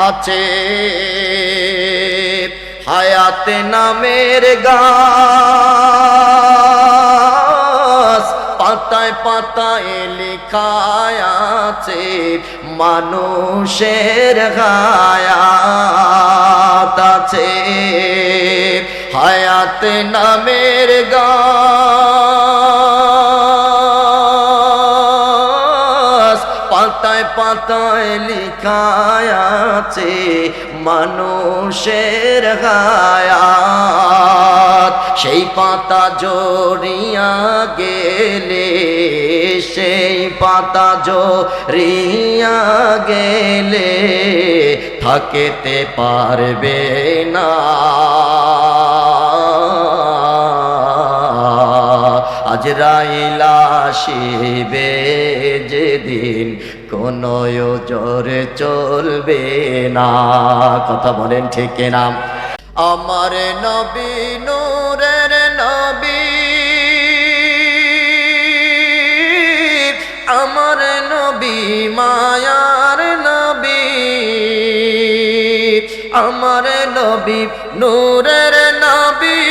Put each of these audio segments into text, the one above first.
আছে হায়াত নামের গাছ, পাতায় পাতায় লেখা আছে মানুষের হায়াত আছে। হায়াত নামের গাছ, পাতায় পাতায় লেখা আছে মানুষের হায়াত। সেই পাতা জড়িয়া গেলে, সেই পাতা জড়িয়া গেলে থাকিতে পারবে না। আজরাইল আসিবে যেদিন, কোনো ওজর চলবে না। কথা বলেন ঠিক না? আমার নবী নূরের নবী, আমার নবী মায়ার নবী, আমার নবী নূরের নবী,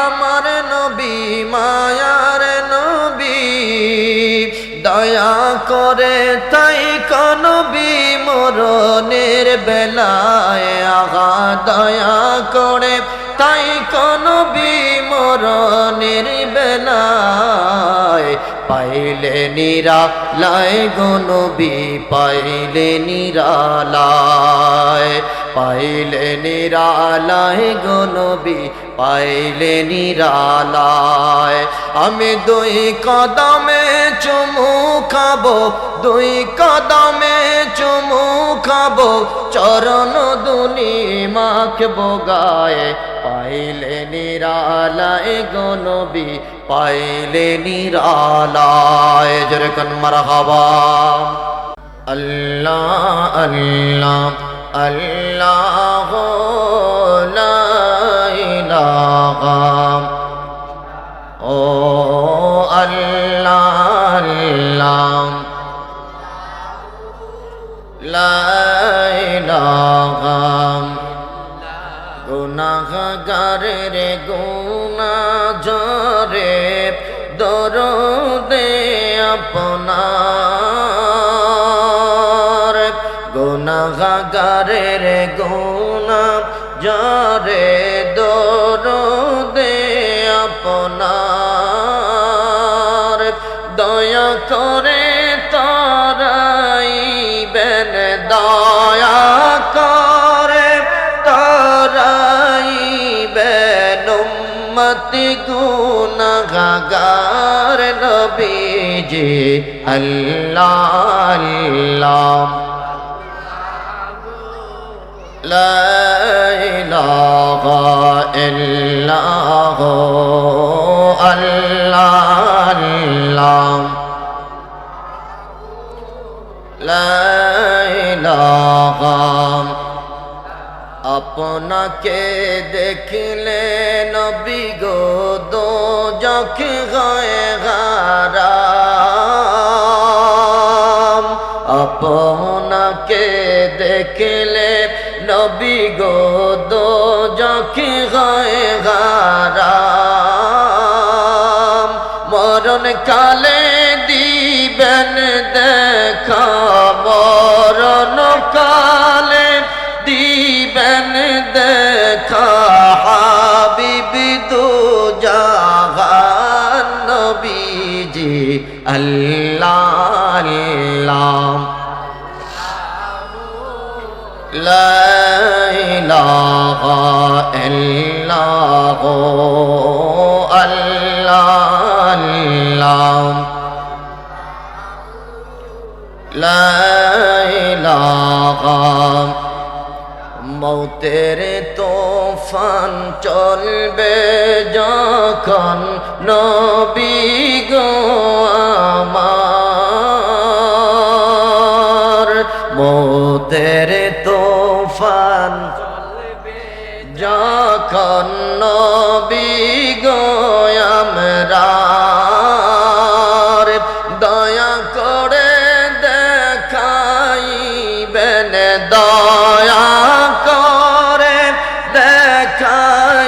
আমার নবী মায়ার নবী। দয়া করে তাই নবী মরণের বেলায়, আহা দয়া করে তাই নবী মরণের বেলায়। পাইলে নিরালায় গো নবী, পাইলে নিরালায়, পাইলে নিরালায় গো নবী, পাইলে নিরালায়। আমি দুই কদমে চুমু খাবো, দুই কদমে চুমু খাবো, চরণ দুলি মাখবো গায়ে। পাইলে নিরালায় গো নবী, পাইলে নিরালায়। জোরে কোন মারহাবা। আল্লাহ আল্লাহ আল্লাহ লা ইলাহা, ও আল্লাহ আল্লাহ লা ইলাহা। গুনাহগারের গুনাহ ঝরে দরদে আপনার, গুনাহগারের গুনাহ ঝরে দরদে আপনার। দয়া করে তারাইবেন, দয়া করে তারাইবেন উম্মতি গুনাহগার নবীজি। আল্লাহ আল্লাহ লা ইলাহা ইল্লাল্লাহ, আল্লাহ আল্লাহ লা ইলাহা। আপনাকে দেখলে নবী গো দোজখ হয় হারাম, আপনাকে দেখলে নবী গো দোজখ হয় হারাম। মরণ কালে দিবেন দেখা, মরণ কালে দিবেন দেখা, হাবিবি দু জাহান নবীজি। আল্লাহ আল্লাহ লা ইলাহা ইল্লাল্লাহ, আল্লাহ আল্লাহ লা ইলাহা। মৌতের তুফান চলবে যখন নবী গো আমার, মৌতের তুফান যখন নবী গো আমরা। দয়া করে দেখাইবেন দয়া করে দেখাইবেন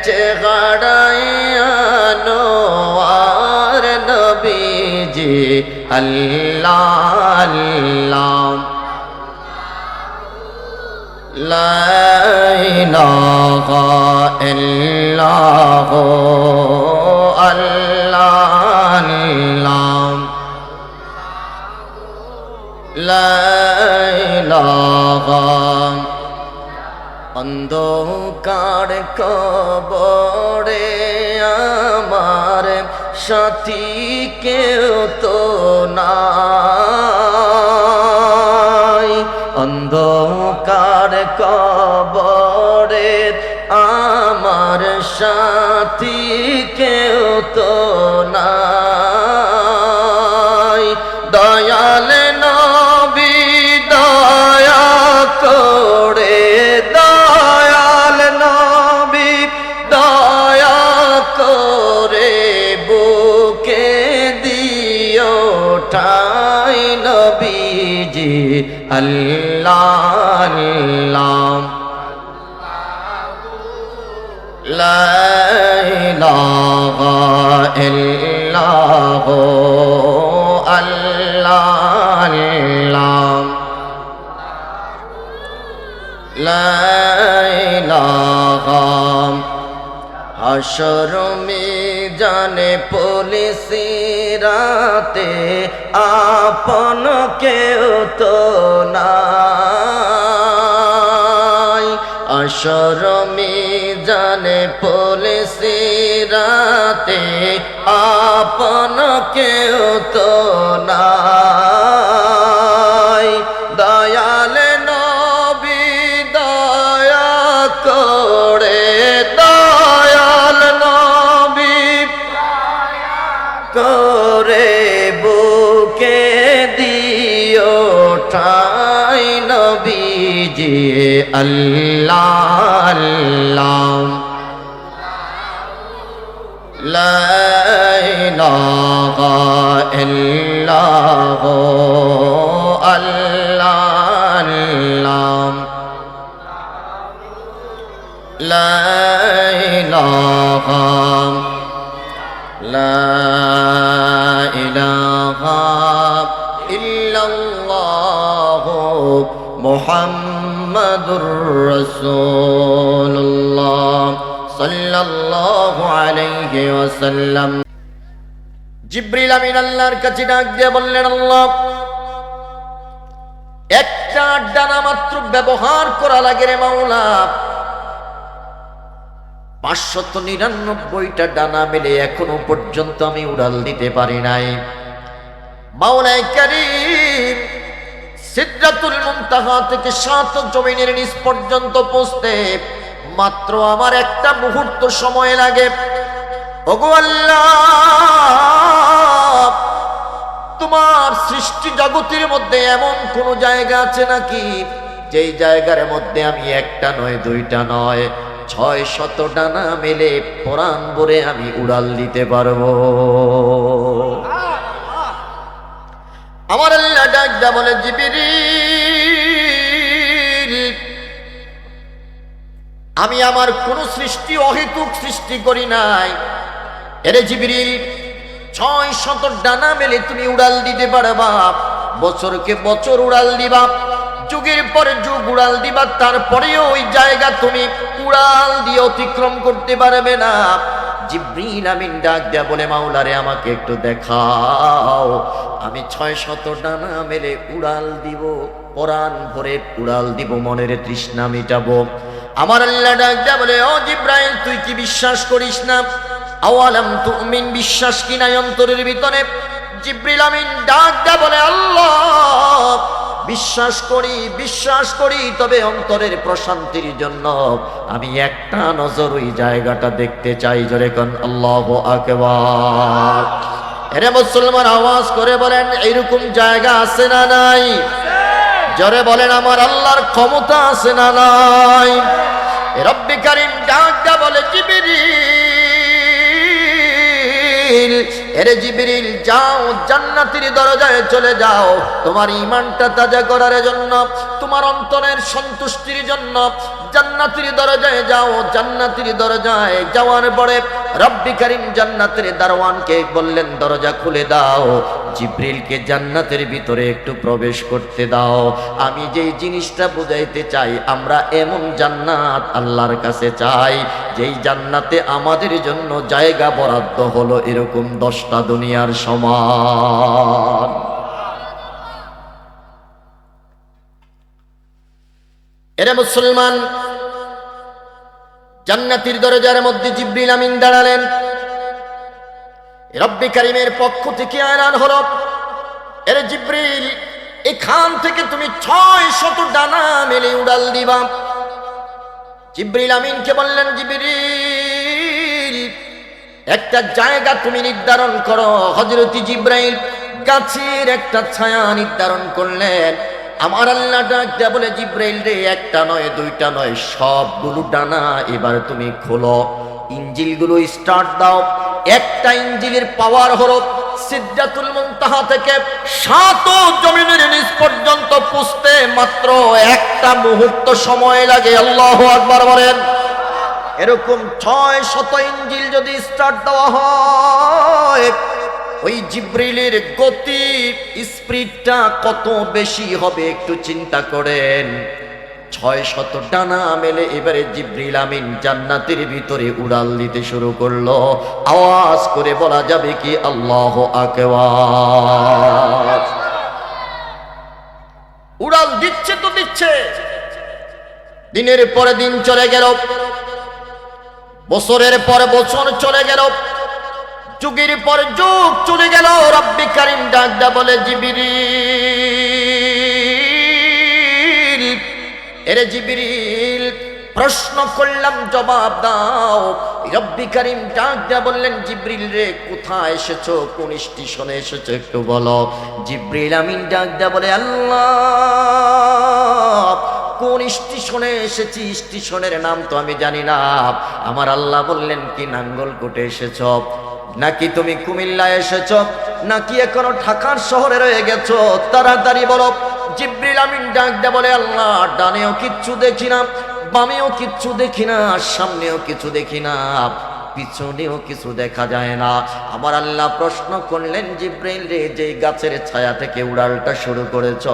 চেহারায়ানো আর নবীজি আল্লাহ আল্লাহ লা ইলাহা ইল্লাল্লাহ আল্লাহ আল্লাহ লা ইলাহা অন্ধকার কবরে আমার সাথী কেউ তো নাই অন্ধকার কবরে আমার সাথী কেউ তো নাই দয়াল নবী দয়া করে দয়াল নবী দয়া করে বুকে দিও ঠাই নবীজি আল্লাহ আল্লাহ লা ইলাহা ইল্লাল্লাহ আল্লাহ আল্লাহ লা ইলাহা হাশর মিজানে পুলিশি রাতে আপন কেউ তো নাই হাশর মিজানে পুলিশি রাতে আপন কেউ তো নাই দয়াল নবী দয়া করে দয়াল নবী করে বুকে দিও ঠাই নবীজি আল্লাহ আল্লাহ লা ইলাহা ইল্লাল্লাহ আল্লাহ আল্লাহ লা ইলাহা লা ইলাহা ইল্লাল্লাহ মুহাম্মাদুর রাসূলুল্লাহ সাল্লাল্লাহু আলাইহি ওয়াসাল্লাম জিবরিল আমিন আল্লাহর কাছে ডাক দিয়ে বললেন আল্লাহ একটা ডানা মাত্র ব্যবহার করা লাগে রে মাওলা 599টা ডানা মিলে এখনো পর্যন্ত আমি উড়াল দিতে পারি নাই মাওলাই কারীম সিদরাতুল মুনতাহা থেকে 7 জমিনের নিচ পর্যন্ত পৌঁছতে মাত্র আমার একটা মুহূর্ত সময় লাগে ওগো আল্লাহ তোমার সৃষ্টি জগতের মধ্যে এমন কোন জায়গা আছে নাকি যেই জায়গার মধ্যে আমি একটা নয় দুইটা নয় 600 ডানা মেলে পরাণ ভরে আমি উড়াল দিতে পারবো আমার আল্লাহ ডাকদা বলে জিবরিল আমি আমার কোন সৃষ্টি অহেতুক সৃষ্টি করি নাই এরে জিবরিল 600 ডানা মেলে তুমি উড়াল দিতে পারবা বছরকে বছর উড়াল দিবা যুগের পরে যুগ উড়াল দিবা তারপরেও ওই জায়গা তুমি উড়াল দিয়ে অতিক্রম করতে পারবে না জিবরিল আমিন ডাক দেয়া বলে মাওলারে আমাকে একটু দেখাও আমি 600 ডানা মেলে উড়াল দিব পরাণ ভরে উড়াল দিব মনের তৃষ্ণা মিটাবো আমার আল্লাহ ডাক দেয়া বলে ও জিবরাইল তুই কি বিশ্বাস করিস না আওয়ালাম তুমিন বিশ্বাস কি নাই অন্তরের ভিতরে জিবরিল আমিন ডাক দেয়া বলে আল্লাহ বিশ্বাস করি তবে অন্তরের প্রশান্তির জন্য আমি একটা নজর ওই জায়গাটা দেখতে চাই জোরে কোন আল্লাহু আকবার এরে মুসলমান আওয়াজ করে বলেন এইরকম জায়গা আছে না নাই জোরে বলেন আমার আল্লাহর ক্ষমতা আছে না নাই রব্বি কারীম ডাক দেয়া বলে জিবরিল এরে জিবরিল যাও জান্নাতের দরজায় চলে যাও তোমার ঈমানটা তাজা করার জন্য, তোমার অন্তরের সন্তুষ্টির জন্য জান্নাতের দরজায় যাও। জান্নাতের দরজায় যাওয়ার পরে রব্বি কারীম জান্নাতের দারওয়ানকে বললেন দরজা খুলে দাও, জিবরিলকে জান্নাতের ভিতরে একটু প্রবেশ করতে দাও। আমি যেই জিনিসটা বুঝাইতে চাই, আমরা এমন জান্নাত আল্লাহর কাছে চাই যেই জান্নাতে আমাদের জন্য জায়গা বরাদ্দ হলো এরকম 10টা দুনিয়ার সমান। এরে মুসলমান, জান্নাতের দরজার মধ্যে জিবরিল আমিন দাঁড়ালেন। রব্বি কারীমের পক্ষ থেকে এলান হলো, এরে জিবরিল এখান থেকে তুমি 600 ডানা মেলে উড়াল দিবা। জিবরিল আমিনকে বললেন জিবরিল একটা জায়গা তুমি নির্ধারণ করো। হযরত জিবরাইল গাছের একটা ছায়া নির্ধারণ করলেন। আমার আল্লাহ ডাক দেয়া বলে জিবরাইল রে, একটা নয় দুইটা নয়, সবগুলো ডানা এবার তুমি খোলো, ইঞ্জিলগুলো স্টার্ট দাও। একটা ইঞ্জিলের পাওয়ার হলো সিদরাতুল মুনতাহা থেকে 7 জমিনের নিচ পর্যন্ত পৌঁছতে মাত্র একটা মুহূর্ত সময় লাগে। আল্লাহু আকবার বলেন। এরকম 600 ইঞ্জিল যদি স্টার্ট দেওয়া হয়, ওই জিবরিলের গতি স্পিডটা কত বেশি হবে একটু চিন্তা করেন। 600 ডানা মেলে এবারে জিবরিল আমিন জান্নাতের ভিতরে উড়াল দিতে শুরু করলো। আওয়াজ করে বলা যাবে কি আল্লাহু আকবার। উড়াল দিচ্ছে তো দিচ্ছে। দিনের পরে দিন চলে গেল, বছরের পর বছর চলে গেল, যুগের পর যুগ চলে গেল। রব্বি কারীম ডাক দা বলে জিবরিল, এরে জিবরিল প্রশ্ন করলাম জবাব দাও। রব্বি কারীম ডাক দা বললেন জিবরিল রে, কোথায় এসেছো, কোন স্টেশনে এসেছো একটু বলো। জিবরিল আমিন ডাক দা বলে আল্লাহ কোন স্টেশনে এসেছি, স্টেশনের নাম তো আমি জানি না। আমার আল্লাহ বললেন কি নাঙ্গলকোটে এসেছো, নাকি তুমি কুমিল্লায় এসেছো, নাকি এখনো ঢাকার শহরে রয়ে গেছো, তাড়াতাড়ি বলো। জিবরিল আমিন ডাক দে বলে আল্লাহ ডানেও কিচ্ছু দেখি না, বামেও কিচ্ছু দেখি না, সামনেও কিছু দেখি না, পিছনেও কিছু দেখা যায় না। আমার আল্লাহ প্রশ্ন করলেন জিবরাইল রে, যে গাছের ছায়া থেকে উড়ালটা শুরু করেছ,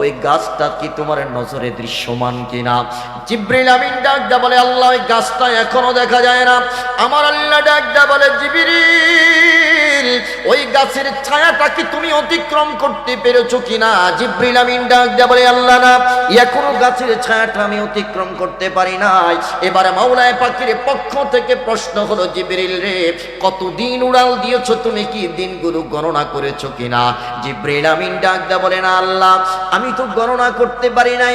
ওই গাছটা কি তোমার নজরে দৃশ্যমান কিনা? জিবরাইল আমিন ডাক দা বলে আল্লাহ ওই গাছটা এখনো দেখা যায় না। আমার আল্লাহ ডাক দা বলে জিবরিল ওই গাছের ছায়াটা কি তুমি অতিক্রম করতে পেরেছো কিনা? জিবরাইল আমিন ডাক দা বলে আল্লাহ না, এখনো গাছের ছায়াটা আমি অতিক্রম করতে পারি নাই। এবারে মাওলায়ে পাকের পক্ষ থেকে প্রশ্ন হলো জিবরিল রে, কতদিন উড়াল দিয়েছো তুমি, কি দিনগুলো গণনা করেছো কিনা? জিবরিল আমিন ডাক দা বলে না আল্লাহ আমি তো গণনা করতে পারি নাই,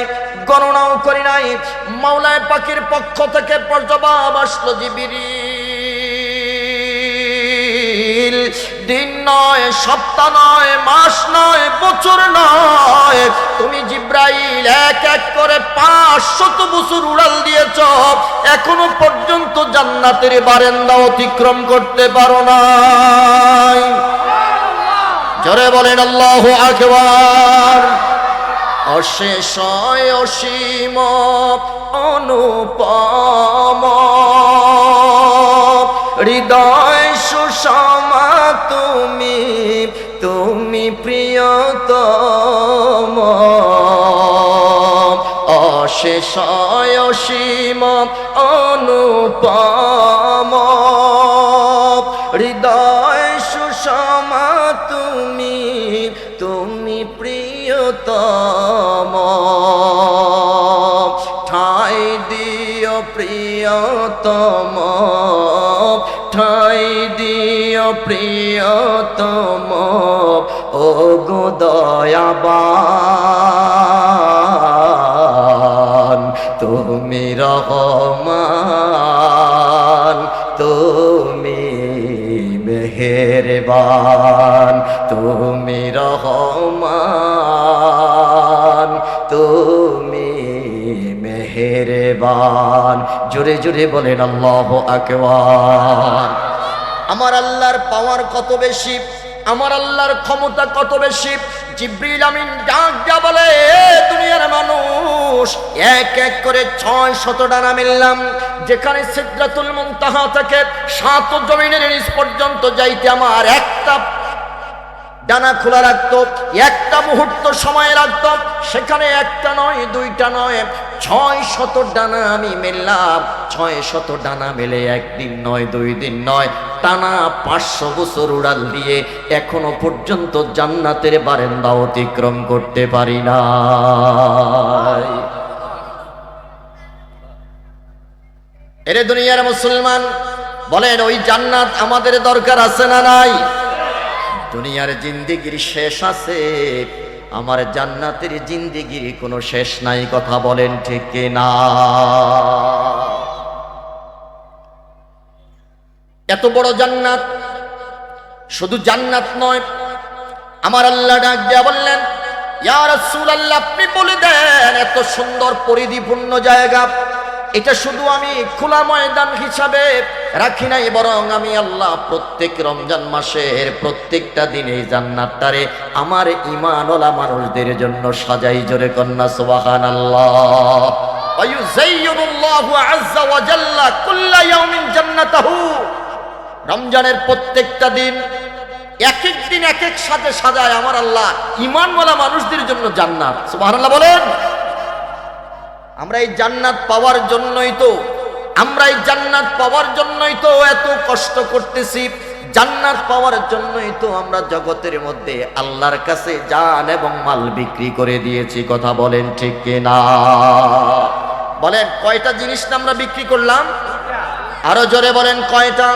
গণনাও করি নাই। মাওলায়ে পাকের পক্ষ থেকে জবাব আসলো জিবরিল দিন নয়, সপ্তাহ নয়, মাস নয়, বছর নয়, তুমি জিবরাইল এক এক করে 500 বছর উড়াল দিয়েছ, এখনো পর্যন্ত জান্নাতের বারান্দা অতিক্রম করতে পারো নাই। জোরে বলেন আল্লাহু আকবার। অশেষ অসীম অনুপম হৃদয় সুষমা তুমি, তুমি প্রিয়তম। অশেষ অসীম অনুপম হৃদয় সুষমা তুমি, তুমি প্রিয়তম। ঠাই দিও প্রিয়তম, ঠাই দিও প্রিয়তম, ও গো দয়াবান তুমি রহমান, তুমি মেহেরবান, তুমি রহমান, তুমি মেহেরবান। জোরে জোরে বলেন আল্লাহু আকবার। আমার আল্লাহর পাওয়ার কত বেশি, আমার আল্লাহর ক্ষমতা কত বেশি। জিবরিল আমিন ডাক দিয়া বলে, দুনিয়ার মানুষ, এক এক করে 600 ডানা মিললাম। যেখানে সিদরাতুল মুনতাহা থেকে 7 জমিনের নিচ পর্যন্ত যাইতে আমার একটা ডানা খোলা রাখতো, একটা মুহূর্ত সময় রাখতো। সেখানে একটা নয়, দুইটা নয়, 600 ডানা আমি মেললাম। 600 ডানা মেলে একদিন নয়, 2 দিন নয়, টানা 500 বছর উড়াল দিয়ে এখনো পর্যন্ত জান্নাতের বারান্দা অতিক্রম করতে পারি না। এরে দুনিয়ার মুসলমান, বলেন ওই জান্নাত আমাদের দরকার আছে না নাই? দুনিয়ার জিন্দেগির শেষ আছে, আমার জান্নাতের জিন্দেগির কোনো শেষ নাই। কথা বলেন ঠিক না? এত বড় জান্নাত, শুধু জান্নাত নয়, আমার আল্লাহ ডাক দিয়া বললেন, ইয়া রাসূলুল্লাহ, আপনি বলে দেন এত সুন্দর পরিধিপূর্ণ জায়গা, এটা শুধু আমি খোলা ময়দান হিসাবে রাখি নাই, বরং আমি আল্লাহ প্রত্যেক রমজান মাসের প্রত্যেকটা দিনে জান্নাতটারে আমার ঈমানওয়ালা মানুষদের জন্য সাজাই। জোরে কন্যা সুবহানাল্লাহ। ওয়ায়ুযায়্যিনুল্লাহু আযজা ওয়া জাল্লা কুল্লা ইয়াউমিন জান্নাতাহু। রমজানের প্রত্যেকটা দিন এক এক দিন এক এক সাথে সাজায় আমার আল্লাহ ঈমানওয়ালা মানুষদের জন্য জান্নাত। সুবহানাল্লাহ বলেন। আমরা এই জান্নাত পাওয়ার জন্যই তো এত কষ্ট করতেছি। জান্নাত পাওয়ার জন্যই তো আমরা জগতের মধ্যে আল্লাহর কাছে জান এবং মাল বিক্রি করে দিয়েছি। কথা বলেন ঠিক কিনা? বলেন কয়টা জিনিস আমরা বিক্রি করলাম? আরো জোরে বলেন কয়টা?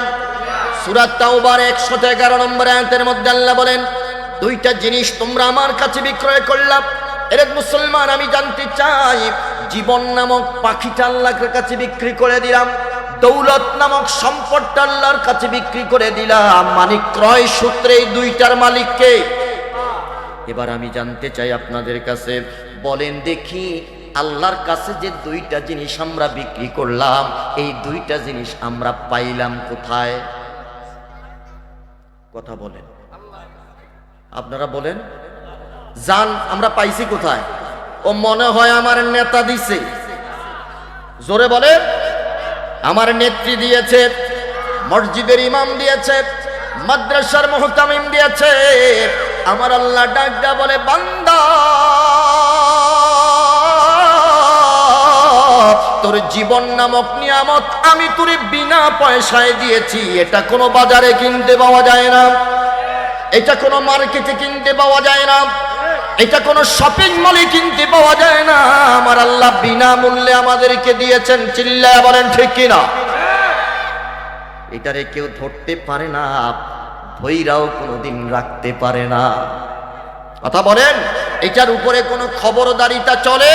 সূরা তাওবার 111 নম্বর আয়াতের মধ্যে আল্লাহ বলেন, 2টা জিনিস তোমরা আমার কাছে বিক্রয় করলাম। এরে মুসলমান, আমি জানতে চাই, জীবন নামক পাখিটা আল্লাহর কাছে বিক্রি করে দিলাম, দৌলত নামক সম্পদটা আল্লাহর কাছে বিক্রি করে দিলাম, মালিক ক্রয় সূত্রে এই 2টার মালিককে। এবার আমি জানতে চাই আপনাদের কাছে, বলেন দেখি আল্লাহর কাছে যে 2টা জিনিস আমরা বিক্রি করলাম, এই 2টা জিনিস আমরা পাইলাম কোথায়? কথা বলেন, আপনারা বলেন। জান আমরা পাইছি কোথায়? ও মনে হয় আমার নেতা দিছে। জোরে বলেন। আমার নেত্রী দিয়েছে, মসজিদের ইমাম দিয়েছে, মাদ্রাসার মুহতামিম দিয়েছে। আমার আল্লাহ ডাক দেয়া বলে, বান্দা তোর জীবন নামক নিয়ামত আমি তোরে বিনা পয়সায় দিয়েছি। এটা কোনো বাজারে কিনতে পাওয়া যায় না, এটা কোনো মার্কেটে কিনতে পাওয়া যায় না, এটা কোনো শপিং মলে কিনতে পাওয়া যায় না। আমার আল্লাহ বিনা মূল্যে আমাদেরকে দিয়েছেন। চিল্লায়া বলেন ঠিক কিনা? এটারে কেউ ধরতে পারে না, ধইরাও কোনোদিন রাখতে পারে না। কথা বলেন। এটার উপরে কোনো খবরদারিতা চলে?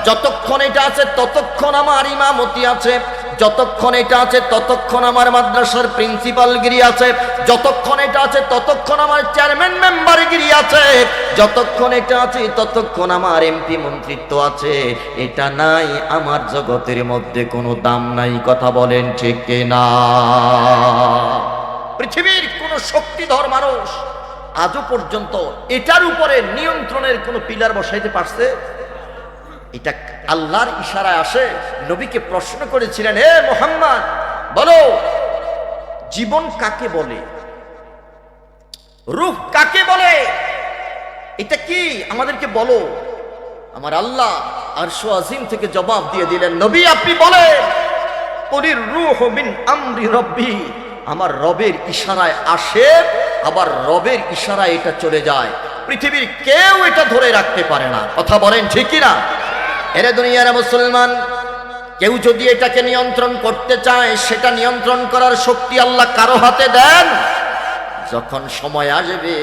যতক্ষণ এটা আছে ততক্ষণ আমার ইমামতি আছে, যতক্ষণ এটা আছে ততক্ষণ আমার মাদ্রাসার প্রিন্সিপালগিরি আছে, যতক্ষণ এটা আছে ততক্ষণ আমার চেয়ারম্যান মেম্বারগিরি আছে, যতক্ষণ এটা আছে ততক্ষণ আমার এমপি মন্ত্রিত্ব আছে। এটা নাই, আমার জগতের মধ্যে কোনো দাম নাই। কথা বলেন ঠিক না? পৃথিবীর কোন শক্তিধর মানুষ আজও পর্যন্ত এটার উপরে নিয়ন্ত্রণের কোন পিলার বসাইতে পারছে? এটা আল্লাহর ইশারায় আসে। নবীকে প্রশ্ন করেছিলেন, হে মুহাম্মদ, বলো জীবন কাকে বলে, রূহ কাকে বলে, এটা কি আমাদেরকে বলো। আমার আল্লাহ আরশ আজিম থেকে জবাব দিয়ে দিলেন, নবী আপনি বলেন, কুলির রূহ মিন আমরি রব্বি। আমার রবের ইশারায় আসে, আবার রবের ইশারায় এটা চলে যায়। পৃথিবীর কেউ এটা ধরে রাখতে পারে না। কথা বলেন ঠিক কি না? এরে দুনিয়ার মুসলমান, কেউ যদি এটাকে নিয়ন্ত্রণ করতে চায়, সেটা নিয়ন্ত্রণ করার শক্তি আল্লাহ কারো হাতে দেন। যখন সময় আসবে,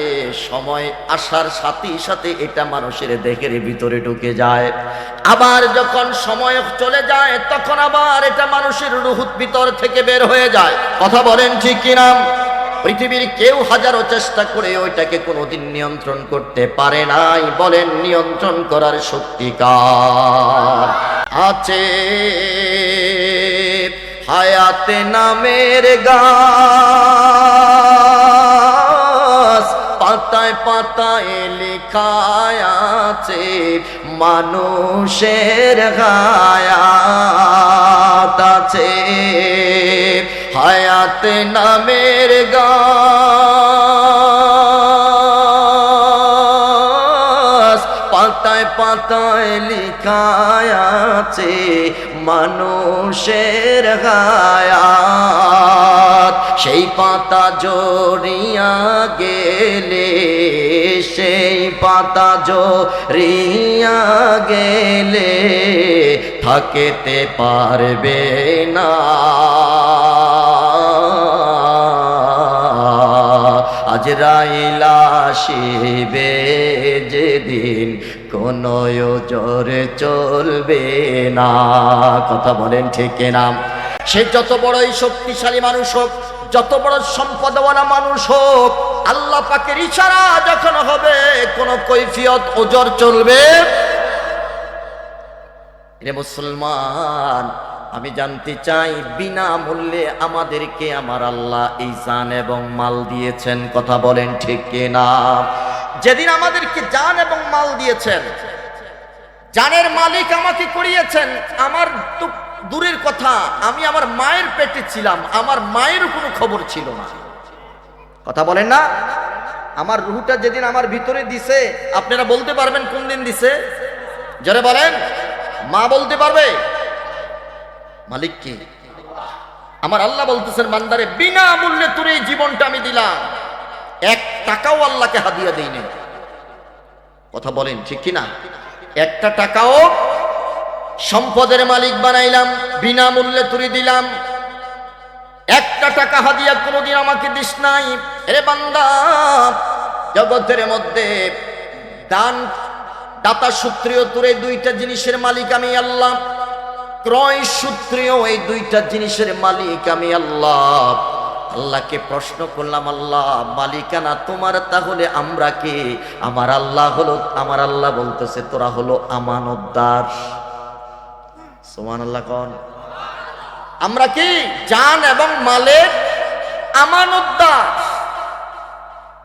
সময় আসার সাথে সাথে এটা মানুষের দেহের ভিতরে ঢুকে যায়। আবার যখন সময় চলে যায়, তখন আবার এটা মানুষের রুহুর ভিতর থেকে বের হয়ে যায়। কথা বলেন ঠিক কিনা? পৃথিবীর কেউ হাজারো চেষ্টা করে ওইটাকে কোনোদিন নিয়ন্ত্রণ করতে পারে নাই। বলেন নিয়ন্ত্রণ করার শক্তি কার আছে? হায়াতে নামের গাছ, পাতায় পাতায় লেখা আছে মানুষের হায়াত আছে। হায়াতে নামের গাছ, পাতায় পাতায় লেখা আছে মানুষের হায়াত। সেই পাতা জড়িয়া গেলে, সেই পাতা জড়িয়া গেলে থাকিতে পারবে না। আজরাইল আসিবে যেদিন, কোনো ওজর চলবে না। কথা বলেন ঠিক না? সে যত বড়ই শক্তিশালী মানুষ হোক, যত বড় সম্পদওয়ালা মানুষ হোক, আল্লাহ পাকের ইশারা যখন হবে কোনো কৈফিয়ত ওজর চলবে। রে মুসলমান, আমি জানতে চাই বিনামূল্যে আমাদেরকে আমার আল্লাহ এই জান এবং মাল দিয়েছেন। কথা বলেন ঠিক কিনা? যেদিন আমাদেরকে জান এবং মাল দিয়েছেন, জানের মালিক আমাকে করিয়েছেন। আমার তো দূরের কথা, আমি আমার মায়ের পেটে ছিলাম, আমার মায়েরও কোনো খবর ছিল না। কথা বলেন না? আমার রুহটা যেদিন আমার ভিতরে দিছে, আপনারা বলতে পারবেন কোন দিন দিছে? জোরে বলেন। মা বলতে পারবে? মালিক কি? আমার আল্লাহ বলতেছেন, বান্দারে বিনামূল্যে তোর এই জীবনটা আমি দিলাম, 1 টাকাও আল্লাহকে হাদিয়া দেইনি। কথা বলেন ঠিক কিনা? 1টা টাকাও সম্পদের মালিক বানাইলাম, বিনামূল্যে তুই দিলাম। 1টা টাকা হাদিয়া কোনোদিন আমাকে দিস নাই। রে বান্দা, জগতের মধ্যে দান দাতা সূত্রেও তোর এই 2টা জিনিসের মালিক আমি আল্লাহ, ক্রয় সূত্রেও এই 2টা জিনিসের মালিক আমি আল্লাহ। আল্লাহকে প্রশ্ন করলাম, আল্লাহ মালিকানা তোমার, তাহলে আমরা কে? আমার আল্লাহ হলো, আমার আল্লাহ বলতেছে তোরা হলো আমানতদার। সুবহানাল্লাহ কোন? আমরা কি? জান এবং মালের আমানতদার।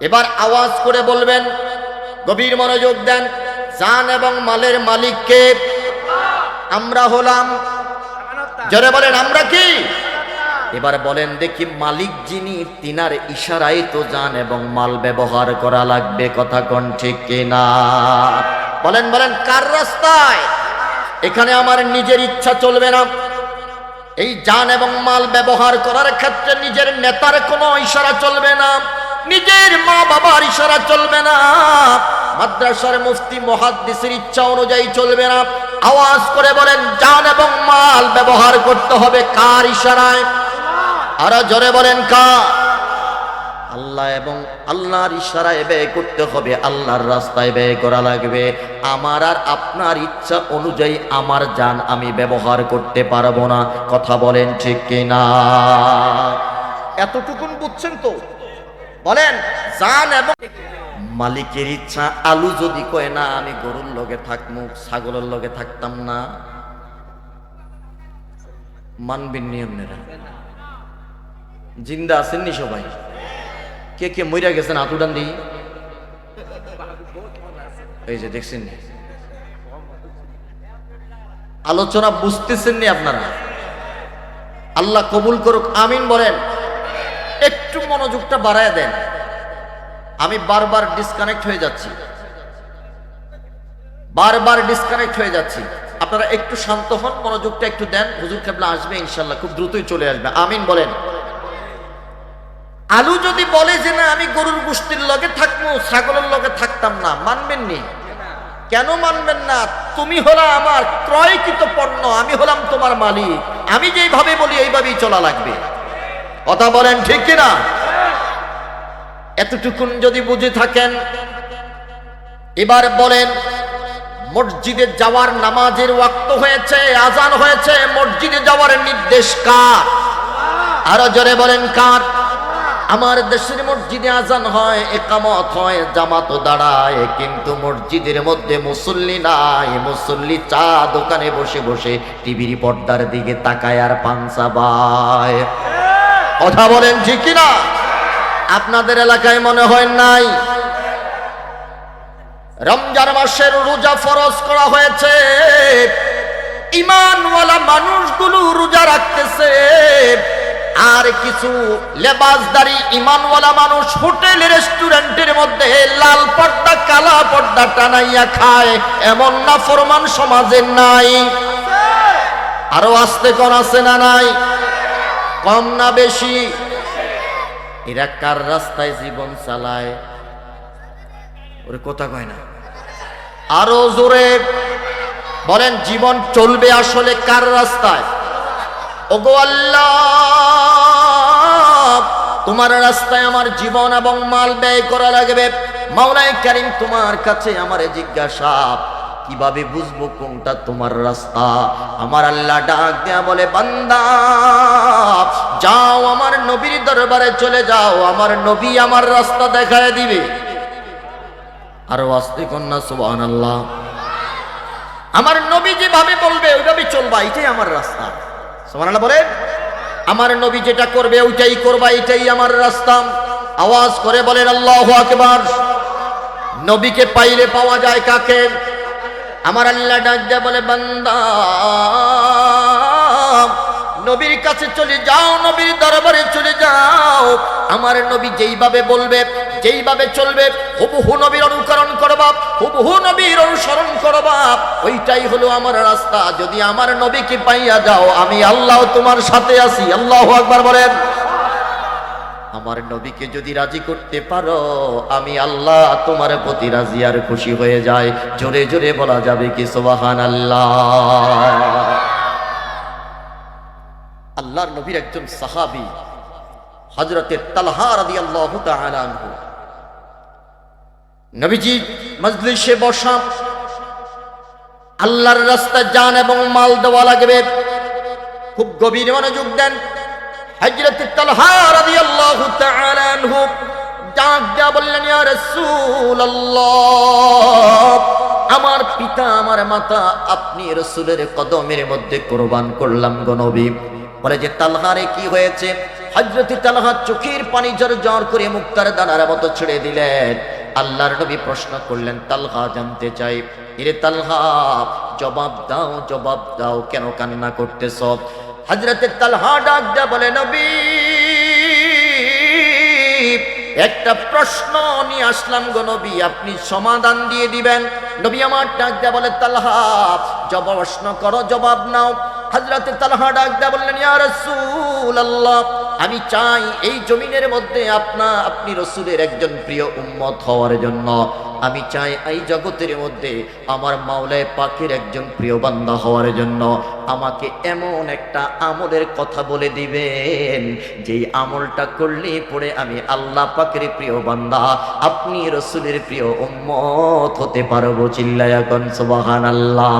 এবার আওয়াজ করে বলবেন, গভীর মনোযোগ দেন, জান এবং মালের মালিক কে? আমরা হলাম। জোরে বলেন, আমরা কি? এবার বলেন দেখি, মালিক যিনি, তিনার ইশারায় তো জান এবং মাল ব্যবহার করা লাগবে। কথা কোন ঠিক কিনা? বলেন বলেন, কার রাস্তায়? এখানে আমার নিজের ইচ্ছা চলবে না। এই জান এবং মাল ব্যবহার করার ক্ষেত্রে নিজের নেতার কোনো ইশারা চলবে না, নিজের মা বাবার ইশারা চলবে না, মাদ্রাসার মুফতি মুহাদ্দিসের ইচ্ছা অনুযায়ী চলবে না। আওয়াজ করে বলেন, জান এবং মাল ব্যবহার করতে হবে কার ইশারায়? আরো জোরে বলেন, কার? আল্লাহ এবং আল্লাহর ইশারায় ব্যয় করতে হবে, আল্লাহর রাস্তায় ব্যয় করা লাগবে। আমার আর আপনার ইচ্ছা অনুযায়ী আমার জান আমি ব্যবহার করতে পারবো না। কথা বলেন ঠিক কিনা? এতটুকুন বুঝছেন তো? বলেন, জান এবং মালিকের ইচ্ছা। আলু যদি কয় না আমি গরুর লগে থাকবো, ছাগলের লগে থাকতাম না, মানবেন নিয়মেরা? জিন্দা আছেননি সবাই? কে কে মইরা গেছেন হাত উঠান দিই। এই যে দেখছেন, আলোচনা বুঝতেছেন নি আপনারা? আল্লাহ কবুল করুক, আমিন বলেন। একটু মনোযোগটা বাড়ায় দেন। আমি বারবার ডিসকানেক্ট হয়ে যাচ্ছি, বারবার ডিসকানেক্ট হয়ে যাচ্ছি। আপনারা একটু শান্ত হন, মনোযোগটা একটু দেন। হুজুর কেবলা আসবে ইনশাল্লাহ, খুব দ্রুতই চলে আসবে। আমিন বলেন। আলু যদি বলে যে না আমি গরুর গোশতের লগে থাকবো, ছাগলের লগে থাকতাম না, মানবেন নি? কেন মানবেন না? তুমি হলা আমার ক্রয়কৃত পণ্য, আমি হলাম তোমার মালিক। আমি যেইভাবে বলি এইভাবেই চলা লাগবে। কথা বলেন ঠিক কিনা? এতটুকুন যদি বুঝে থাকেন, এবার বলেন, মসজিদে যাওয়ার নামাজের ওয়াক্ত হয়েছে, আজান হয়েছে, মসজিদে যাওয়ার নির্দেশ কার? আরো জোরে বলেন, কার? আমার দেশের মসজিদে আজান হয়, একামত হয়, জামাত দাঁড়ায়, কিন্তু মসজিদের মধ্যে মুসল্লি নাই। মুসল্লি চা দোকানে বসে বসে টিভির পর্দার দিকে তাকায় আর পান চাবায়। কথা বলেন ঠিক কিনা? আপনাদের এলাকায় মনে হয় নাই? রমজান মাসের রোজা ফরজ করা হয়েছে, ঈমানওয়ালা মানুষগুলো রোজা রাখতেছে, আর কিছু লেবাসদারি ঈমানওয়ালা মানুষ হোটেল রেস্টুরেন্টের মধ্যে লাল পর্দা কালা পর্দা টানাইয়া খায়। এমন নাফরমান সমাজে নাই? আরো আস্তে কর আছে না নাই? কম না বেশি? এরা কার রাস্তায় জীবন চালায়? ওরে কথা কয় না, আরো জোরে বলেন। জীবন চলবে আসলে কার রাস্তায়? ওগো আল্লাহ, তোমার রাস্তায় আমার জীবন এবং মাল ব্যয় করা লাগবে। মাওলাই কারীম, তোমার কাছে আমার জিজ্ঞাসা, কিভাবে বুঝবো কোনটা তোমার রাস্তা? আমার আল্লাহ ডাক দেয়া বলে, বান্দা যাও আমার নবীর দরবারে চলে যাও, আমার নবী আমার রাস্তা দেখায় দিবে। আরো আস্তে কন্যা সুবহানাল্লাহ। আমার নবী যেভাবে বলবে ওইভাবে চলবা, এটাই আমার রাস্তা। সুবহানাল্লাহ বলেন। আমার নবী যেটা করবে ওইটাই করবা, এটাই আমার রাস্তা। আওয়াজ করে বলেন আল্লাহু আকবার। নবীকে পাইলে পাওয়া যায় কাকে? আমার আল্লাহ ডাক দেয়া বলে, বান্দা নবীর কাছে চলে যাও, নবীর দরবারে চলে যাও। আমার নবী যেইভাবে বলবে, যেইভাবে চলবে, হুবহু নবীর অনুকরণ করবা, হুবহু নবীর অনুসরণ করবা, ওইটাই হলো আমার রাস্তা। যদি আমার নবীকে পাইয়া যাও, আমি আল্লাহ তোমার সাথে আছি। আল্লাহু আকবার বলেন। আমার নবীকে যদি রাজি করতে পারো, আমি আল্লাহ তোমার প্রতি রাজি আর খুশি হয়ে যায়। জোরে জোরে বলা যাবে কি সুবহানাল্লাহ? আল্লাহর নবীর একজন সাহাবী হযরতে তালহা রাদিয়াল্লাহু তাআলা আনহু, নবীজি মজলিসে বসা, আল্লাহর রাস্তায় জান এবং মাল দেওয়া লাগবে। খুব গভীর মনোযোগ দেন। হযরতে তালহা রাদিয়াল্লাহু তাআলা আনহু ডাক দিয়া বললেন, ইয়া রাসূলুল্লাহ, আমার পিতা আমার মাতা আপনি রাসূলের কদমের মধ্যে কুরবান করলাম গো নবী। বলে যে তালহারে কি হয়েছে? হযরতে তালহা চোখের পানি ঝরঝর করে মুক্তার দানার মতো ছেড়ে দিলেন। আল্লাহর নবী প্রশ্ন করলেন, তালহা জানতে চাই, এরে তালহা জবাব দাও, জবাব দাও, কেন কান্না করতেছ? হযরতে তালহা ডাক দেয়া বলে, নবী একটা প্রশ্ন নিয়ে আসলাম গো নবী, আপনি সমাধান দিয়ে দিবেন। নবী আমার ডাক দেয়া বলে, তালহা জবাব প্রশ্ন করো, জবাব নাও। হযরতে তালহা ডাক দেয়া বললেন, ইয়া রাসূলুল্লাহ, আমি চাই এই জমিনের মধ্যে আপনি রাসূলের একজন প্রিয় উম্মত হওয়ার জন্য। আমি চাই এই জগতের মধ্যে আমার মাওলায়ে পাকের একজন প্রিয় বান্দা হওয়ার জন্য। আমাকে এমন একটা আমলের কথা বলে দিবেন, যেই আমলটা করলে পরে আমি আল্লাহ পাকের প্রিয় বান্দা, আপনি রাসূলের প্রিয় উম্মত হতে পারবো। চিল্লায়া কোন সুবহানাল্লাহ।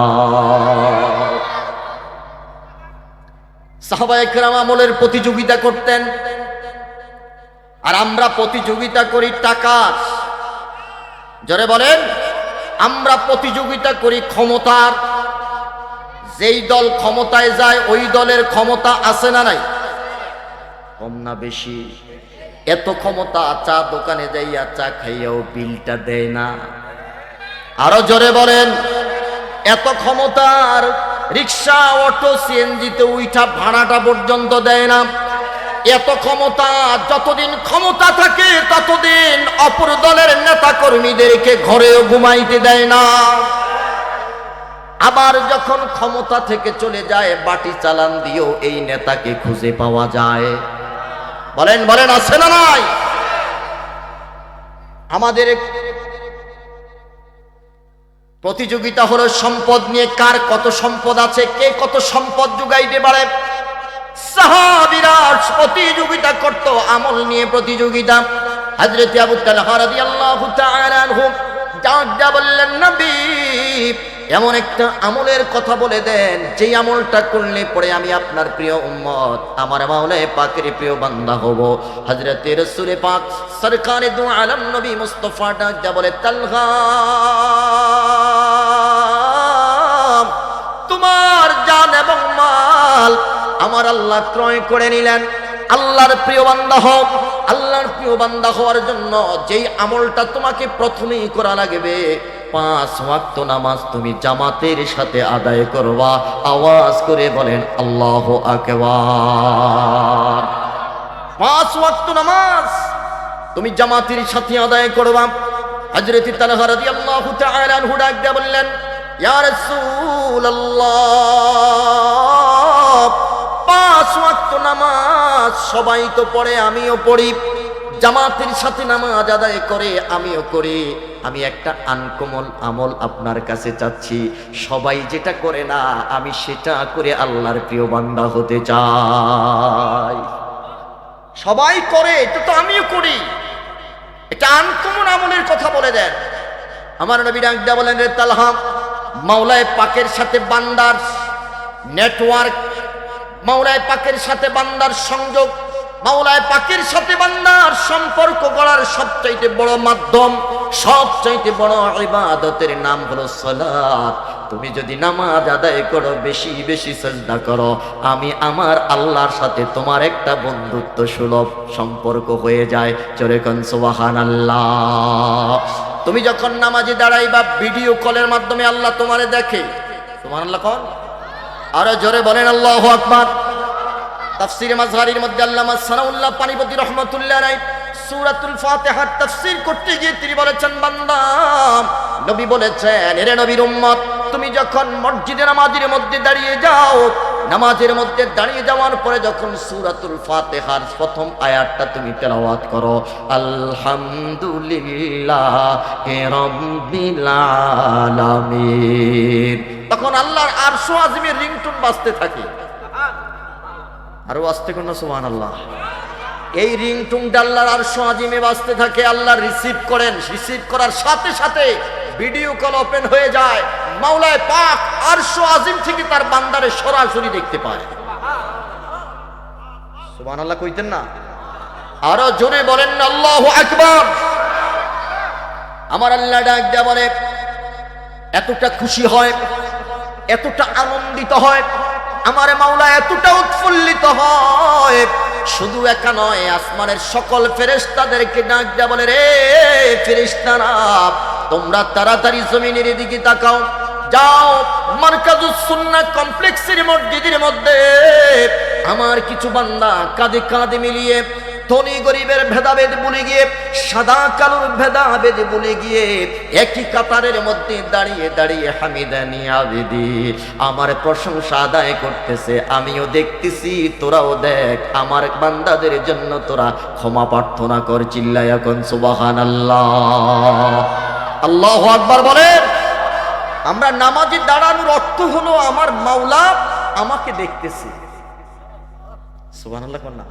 সাহাবায়ে কেরাম আমলের প্রতিযোগিতা করতেন, আর আমরা প্রতিযোগিতা করি টাকার। জোরে বলেন। আমরা প্রতিযোগিতা করি ক্ষমতার। যেই দল ক্ষমতায় যায় ওই দলের ক্ষমতা আছে না নাই? কম না বেশি? এত ক্ষমতা, চা দোকানে যাইয়া চা খাইয়াও বিলটা দেয় না। আরো জোরে বলেন। এত ক্ষমতার রিক্সা, অটো, সিএনজিতে উইঠা ভাড়াটা পর্যন্ত দেয় না। এত ক্ষমতা, যতদিন ক্ষমতা থাকে ততদিন অপর দলের নেতা কর্মীদেরকে ঘরেও ঘুমাইতে দেয় না। আবার যখন ক্ষমতা থেকে চলে যায়, বাটি চালান দিয়েও এই নেতাকে খুঁজে পাওয়া যায়। বলেন বলেন, আছে না নাই? আমাদের প্রতিযোগিতা হলো সম্পদ নিয়ে, কার কত সম্পদ আছে, কে কত সম্পদ যোগাইতে পারে। সাহাবীরা প্রতিযোগিতা করত আমল নিয়ে প্রতিযোগিতা। হযরত আবু তালহা রাদিয়াল্লাহু তাআলা আনহু ডাক দিয়া বললেন, নবী এমন একটা আমলের কথা বলে দেন যেই আমলটা করলে পরে আমি আপনার প্রিয় উম্মত, আমার মাওলায়ে পাকের প্রিয় বান্দা হব। হযরতে রাসূল পাক সরকারে দু আলম নবী মুস্তাফা ডাক দিয়া বলে, তালহা তোমার জান এবং মাল আমার আল্লাহ ক্রয় করে নিলেন। আল্লাহর প্রিয় বান্দা হও। আল্লাহর প্রিয় বান্দা হওয়ার জন্য যেই আমলটা তোমাকে প্রথমেই করা লাগবে, 5 ওয়াক্ত নামাজ তুমি জামাতের সাথে আদায় করবা। আওয়াজ করে বলেন আল্লাহু আকবার। 5 ওয়াক্ত নামাজ তুমি জামাতের সাথে আদায় করবা। হযরত তালহা রাদিয়াল্লাহু তাআলা আনহু ডাক দিয়ে বললেন, ইয়া রাসূলুল্লাহ, 5 ওয়াক্ত নামাজ সবাই তো পড়ে, আমিও পড়ি, জামাতের সাথে নামাজ আদায় করে আমিও করি। আমি একটা আনকমন আমল আপনার কাছে চাচ্ছি, সবাই যেটা করে না আমি সেটা করে আল্লাহর প্রিয় বান্দা হতে চাই। সবাই করে এটা তো আমিও করি, এটা আনকমন আমলের কথা বলে দেন। আমার নবী ডাক দিয়া বলেন, রে তালহা, মাওলায়ে পাকের সাথে বান্দার নেটওয়ার্ক, মাওলায়ে পাকের সাথে বান্দার সংযোগ, মাওলায়ে পাকের সাথে বান্দার সম্পর্ক করার সবচাইতে বড় মাধ্যম, সবচাইতে বড় ইবাদতের নাম হলো সালাত। তুমি যদি নামাজ আদায় করো, বেশি বেশি সিজদা করো, আমি আমার আল্লাহর সাথে তোমার একটা বন্ধুত্ব সুলভ সম্পর্ক হয়ে যায়। জোরে কোন সুবহানাল্লাহ। তুমি যখন নামাজে দাঁড়াইবা, ভিডিও কলের মাধ্যমে আল্লাহ তোমারে দেখে। সুবহানাল্লাহ কোন? আরো জোরে বলেন আল্লাহু আকবার। তাফসীরে মাজহারির মধ্যে আল্লামা সানাউল্লাহ পানিপতি রহমাতুল্লাহ আলাইহি সূরাতুল ফাতিহার তাফসীর করতে গিয়ে তিনি বলেছেন, বান্দা, নবী বলেছেন, এরে নবীর উম্মত, তুমি যখন মসজিদে নামাজের মধ্যে দাঁড়িয়ে যাও, নামাজের মধ্যে দাঁড়িয়ে যাওয়ার পরে যখন সূরাতুল ফাতিহার প্রথম আয়াতটা তুমি তেলাওয়াত করো, আলহামদুলিল্লাহি রাব্বিল আলামিন, তখন আল্লাহর আরশ আজিমের রিংটোন বাজতে থাকে। আরো আস্তে কোন সুবহানাল্লাহ। এই রিংটোনটা আল্লাহর আরশ আজিমে বাজতে থাকে। আল্লাহ রিসিভ করেন, রিসিভ করার সাথে সাথে ভিডিও কল ওপেন হয়ে যায়। মাওলায়ে পাক আরশ আজিম থেকে তার বান্দারে সরাসরি দেখতে পায়। সুবহানাল্লাহ কইতেন না? আরো জোরে বলেন আল্লাহু আকবার। আমার আল্লাহ ডাক দেয়া বলে, এতটা খুশি হয়, এতটা আনন্দিত হয়, আমার মাওলা এতটা উৎফুল্লিত হয়, শুধু একা নয়, আসমানের সকল ফেরেশতাদেরকে ডাক দেয়া বলে, রে ফেরেশতারা, তোমরা তাড়াতাড়ি জমিনের দিকে তাকাও, যাও মারকাজুস সুন্নাহ কমপ্লেক্সের মসজিদের মধ্যে আমার কিছু বান্দা কাঁধে কাঁধ মিলিয়ে, ধনী গরিবের ভেদাভেদ ভুলে গিয়ে, সাদা কালোর ভেদাভেদ ভুলে গিয়ে একই কাতারের মধ্যে দাঁড়িয়ে দাঁড়িয়ে হামিদানি আবেদি আমার প্রশংসা আদায় করতেছে। আমিও দেখতেছি, তোরাও দেখ, আমার বান্দাদের জন্য তোরা ক্ষমা প্রার্থনা কর। চিল্লায়া কোন সুবহানাল্লাহ। আল্লাহু আকবার বলেন। আমরা নামাজে দাঁড়ানোর অর্থ হলো আমার মাওলা আমাকে দেখতেছে। সুবহানাল্লাহ কোন না?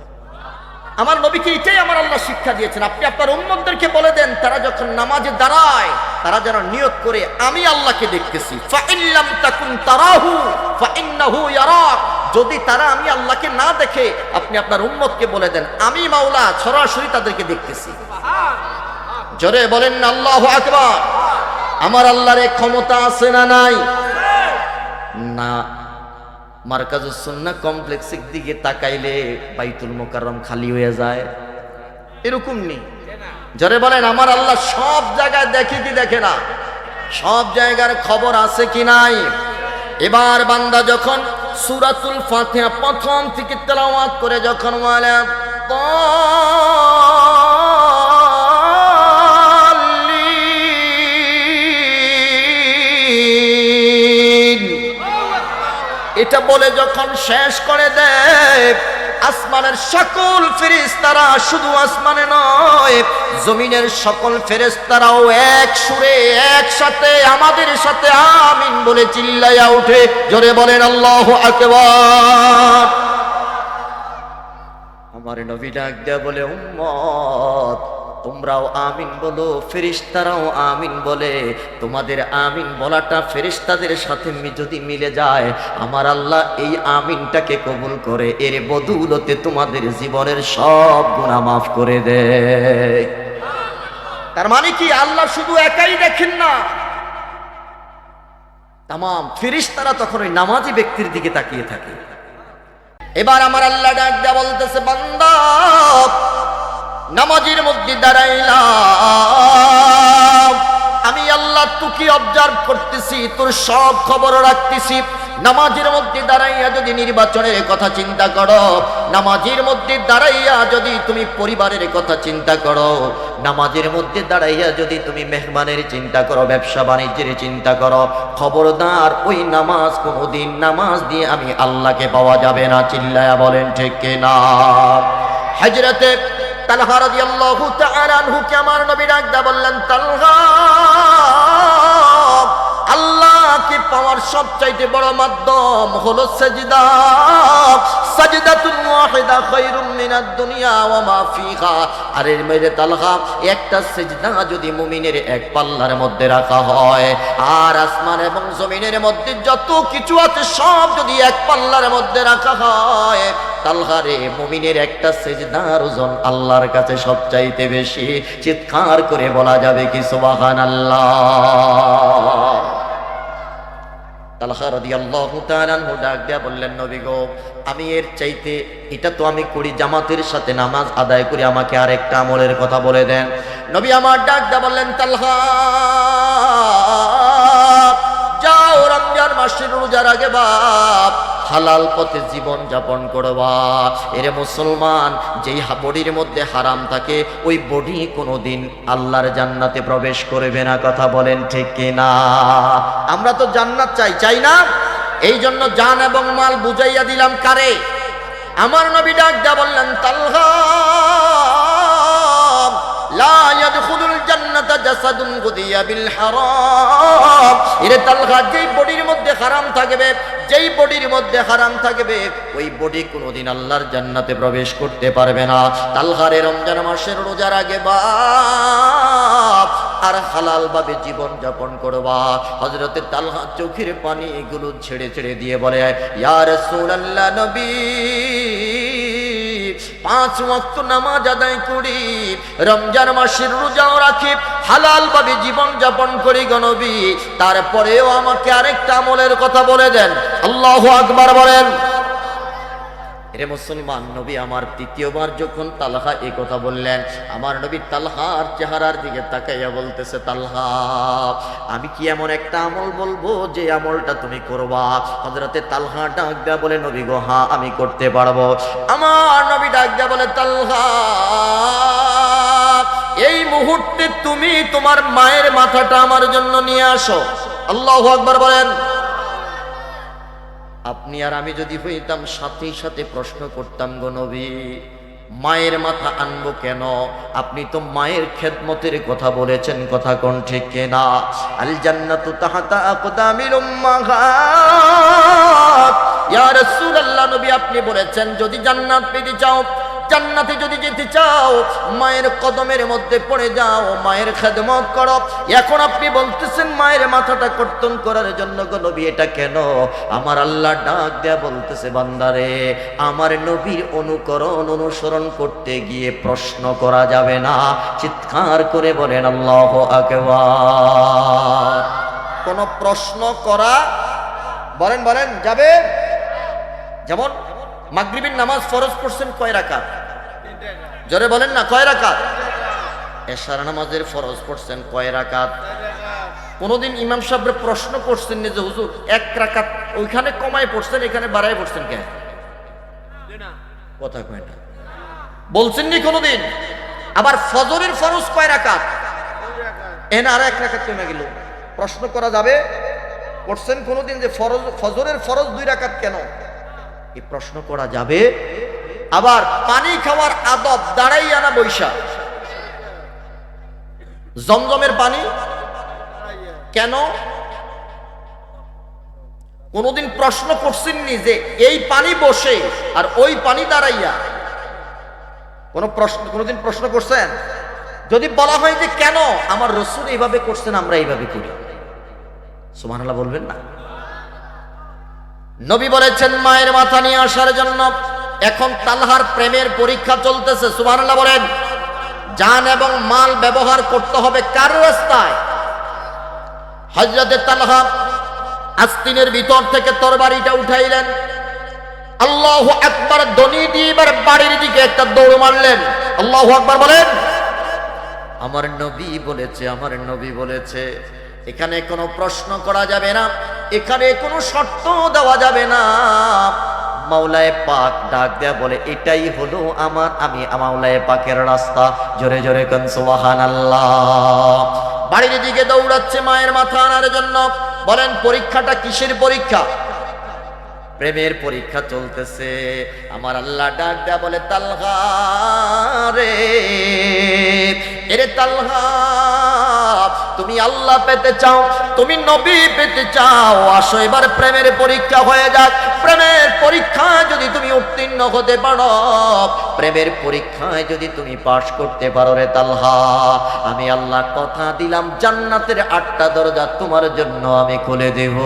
আমার নবীকে এটাই আমার আল্লাহ শিক্ষা দিয়েছেন। আপনি আপনার উম্মতদেরকে বলে দেন, তারা যখন নামাজে দাঁড়ায় তারা যেন নিয়ত করে, আমি আল্লাহকে দেখতেছি। ফাইন লাম তাকুন তারাহু ফাইন্নাহু ইয়ারাক। যদি তারা আমি আল্লাহকে না দেখে, আপনি আপনার উম্মতকে বলে দেন, আমি মাওলা সরাসরি তাদেরকে দেখতেছি। জোরে বলেন না আল্লাহু আকবার। আমার আল্লাহর এই ক্ষমতা আছে না নাই? না। মারকাজুস সুন্নাহ কমপ্লেক্সের দিকে তাকাইলে বাইতুল মুকাররম খালি হয়ে যায়, এরকম নেই। জোরে বলেন, আমার আল্লাহ সব জায়গায় দেখে কি দেখে না? সব জায়গার খবর আছে কি নাই? এবার বান্দা যখন সূরাতুল ফাতিহা প্রথম থেকে তেলাওয়াত করে, যখন ওয়ালা এটা বলে যখন শেষ করে দেয়, আসমানের সকল ফেরেশতারা, শুধু আসমানে নয় জমিনের সকল ফেরেশতারাও এক সুরে একসাথে আমাদের সাথে আমিন বলে চিল্লাইয়া ওঠে। জোরে বলেন আল্লাহু আকবার। আমার নবী ডাক দেয়া বলে, উম্মত তোমরাও আমিন বলো, ফেরেশতারাও আমিন বলে। তোমাদের আমিন বলাটা ফেরেশতাদের সাথে যদি মিলে যায়, আমার আল্লাহ এই আমিনটাকে কবুল করে এর বদৌলতে তোমাদের জীবনের সব গুনাহ মাফ করে দেয়। তার মানে কি, আল্লাহ শুধু একাই দেখেন না, তামাম ফেরেশতারা তখন ওই নামাজি ব্যক্তির দিকে তাকিয়ে থাকে। এবার আমার আল্লাহ ডাক দেয়া বলতেছে, বান্দা নামাজের মধ্যে দাঁড়াইলাম, আমি আল্লাহ তোকে অবজার্ভ করতেছি, তোর সব খবর রাখতেছি। নামাজের মধ্যে দাঁড়াইয়া যদি নির্বাচনের কথা চিন্তা করো, নামাজের মধ্যে দাঁড়াইয়া যদি তুমি পরিবারের কথা চিন্তা করো, নামাজের মধ্যে দাঁড়াইয়া যদি তুমি মেহমানের চিন্তা করো, ব্যবসা বাণিজ্যের চিন্তা করো, খবরদার ওই নামাজ কোনোদিন নামাজ দিয়ে আমি আল্লাহকে পাওয়া যাবে না। চিল্লায়া বলেন ঠিক কিনা? হযরতে তালহা রাদিয়াল্লাহু তাআলা আনহু কে আমার নবী ডাকদা বললেন, তালহা, আল্লাহকে পাওয়ার সবচাইতে বড় মাধ্যম হলো সাজদা। সাজদাতুন ওয়াহিদা খায়রুম মিনাদ দুনিয়া ওয়া মা ফিহা। আরে মেরে তালহা, একটা সিজদা যদি মুমিনের এক পাল্লার মধ্যে রাখা হয়, আর আসমান এবং জমিনের মধ্যে যত কিছু আছে সব যদি এক পাল্লার মধ্যে রাখা হয়, তালহারে মুমিনের একটা সিজদার ওজন আল্লাহর কাছে সবচাইতে বেশি। চিৎকার করে বলা যাবে কি সুবহানাল্লাহ? তালহা রাদিয়াল্লাহু তাআলা আনহু ডাক দিয়া বললেন, নবী গো, আমি এর চাইতে, এটা তো আমি করি জামাতের সাথে নামাজ আদায় করি, আমাকে আরেকটা আমলের কথা বলে দেন। নবী আমার ডাক দিয়া বললেন, তালহা যাও, রমজান মাসের রোজার আগে বাপ হালাল পথে জীবন যাপন করবা। এরে মুসলমান, যেই বডির মধ্যে হারাম থাকে ওই বডি কোনোদিন আল্লাহর জান্নাতে প্রবেশ করবে না। কথা বলেন ঠিক কিনা? আমরা তো জান্নাত চাই, চাই না? এই জন্য জান এবং মাল বুঝাইয়া দিলাম কারে? আমার নবী ডাক দিয়া বললেন, তালহা লা ইয়াদখুলুল জান্নাতা জাসাদুন গুদিয়া বিল হারাম। এরে তালহা, যেই বডির মধ্যে হারাম থাকবে, যেই বডির মধ্যে হারাম থাকবে, ওই বডি কোনোদিন আল্লাহর জান্নাতে প্রবেশ করতে পারবে না। তালহারে রমজান মাসের রোজার আগে বাপ আর হালাল ভাবে জীবন যাপন করবা। হযরতে তালহা চোখের পানি এগুলো ছেড়ে ছেড়ে দিয়ে বলে, ইয়া রাসূলুল্লাহ, নবী 5 ওয়াক্ত নামাজ আদায় করি, রমজান মাসের রোজাও রাখি, হালাল ভাবে জীবন যাপন করি গো নবী, তারপরেও আমাকে আরেকটা আমলের কথা বলে দেন। আল্লাহু আকবার বলেন। এরে মুসলমান, নবী আমার তৃতীয়বার যখন তালহা এই কথা বললেন, আমার নবী তালহার চেহারার দিকে তাকাইয়া বলতেছে, তালহা, আমি কি এমন একটা আমল বলবো যে আমলটা তুমি করবা? হযরতে তালহা ডাক দেয়া বলে, নবী গো, হ্যাঁ আমি করতে পারবো। আমার নবী ডাক দেয়া বলে, তালহা এই মুহূর্তে তুমি তোমার মায়ের মাথাটা আমার জন্য নিয়ে আসো। আল্লাহু আকবার বলেন। আপনি আর আমি যদি হইতাম সাথে সাথে প্রশ্ন করতাম, গো নবী মায়ের মাথা আনবো কেন? আপনি তো মায়ের খেদমতের কথা বলেছেন, কথা কোন ঠিক কিনা? আল জান্নাতু তাহতা আকদামিল উম্মাহাত। ইয়া রাসূলুল্লাহ, নবী আপনি বলেছেন যদি জান্নাত পেতে চাও, জান্নাতে যদি যেতে চাও, মায়ের কদমের মধ্যে পড়ে যাও, মায়ের খেদমত করো। এখন আপনি বলতেছেন মায়ের মাথাটা কর্তন করার জন্য, গো নবী এটা কেন? আমার আল্লাহ ডাক দেয়া বলতেছে, বান্দারে, আমার নবীর অনুসরণ করতে গিয়ে প্রশ্ন করা যাবে না। চিৎকার করে বলেন আল্লাহু আকবার। কোন প্রশ্ন করা, বলেন বলেন, যাবে? যেমন মাগরিবের নামাজ ফরজ পড়ছেন কয় রাকাত? জোরে বলেন না, কয় রাকাত? এশার নামাজের ফরজ পড়ছেন কয় রাকাত? কোনদিন ইমাম সাহেব প্রশ্ন করছেন যে হুজুর 1 রাকাত ওইখানে কমায় পড়ছেন, এখানে বাড়ায় পড়ছেন কেন? কথা কয় না, বলছেন নি কোনদিন? আবার ফজরের ফরজ কয় রাকাত? এনে আর 1 রাকাত কমে গেল, প্রশ্ন করা যাবে? পড়ছেন কোনদিন যে ফজরের ফরজ 2 রাকাত কেন? এই প্রশ্ন করা যাবে? আবার পানি খাওয়ার আদব দাঁড়াইয়া না বৈশা? জমজমের পানি কেন? কোনদিন প্রশ্ন করছেননি যে এই পানি বসে আর ওই পানি দাঁড়াইয়া? কোনদিন প্রশ্ন করছেন? যদি বলা হয় যে কেন আমার রাসূল এইভাবে করছেন আমরা এইভাবে করি, সুবহানাল্লাহ বলবেন না? নবী বলেছেন মায়ের মাথা নিয়ে আসার জন্য। এখন তালহার প্রেমের পরীক্ষা চলতেছে, সুবহানাল্লাহ বলেন। জান এবং মাল ব্যবহার করতে হবে কার রাস্তায়? হযরতে তালহা আস্তিনের ভিতর থেকে তরবারিটা উঠাইলেন, আল্লাহু আকবার ধ্বনি দিয়ে এবার বাড়ির দিকে একটা দৌড় মারলেন। আল্লাহু আকবার বলেন। আমার নবী বলেছে, আমার নবী বলেছে, এখানে কোনো প্রশ্ন করা যাবে না, এখানে কোনো শর্ত দেওয়া যাবে না। মাওলায়ে পাক ডাক দেয়া বলে এটাই হলো আমি মাওলায়ে পাকের রাস্তা। জোরে জোরে কোন সুবহানাল্লাহ। বাড়ির দিকে দৌড়াচ্ছে মায়ের মাথা আনার জন্য। বলেন পরীক্ষাটা কিসের পরীক্ষা? প্রেমের পরীক্ষা চলতেছে। আমার আল্লাহ ডাক দেয়া বলে তালহা রে, এরে তালহা, তুমি আল্লাহ পেতে চাও, তুমি নবী পেতে চাও, আসো এবার প্রেমের পরীক্ষা হয়ে যাক। প্রেমের পরীক্ষায় যদি তুমি উত্তীর্ণ হতে পারো, প্রেমের পরীক্ষায় যদি তুমি পাশ করতে পারো রে তালহা, আমি আল্লাহ কথা দিলাম জান্নাতের 8টা দরজা তোমার জন্য আমি খুলে দেব।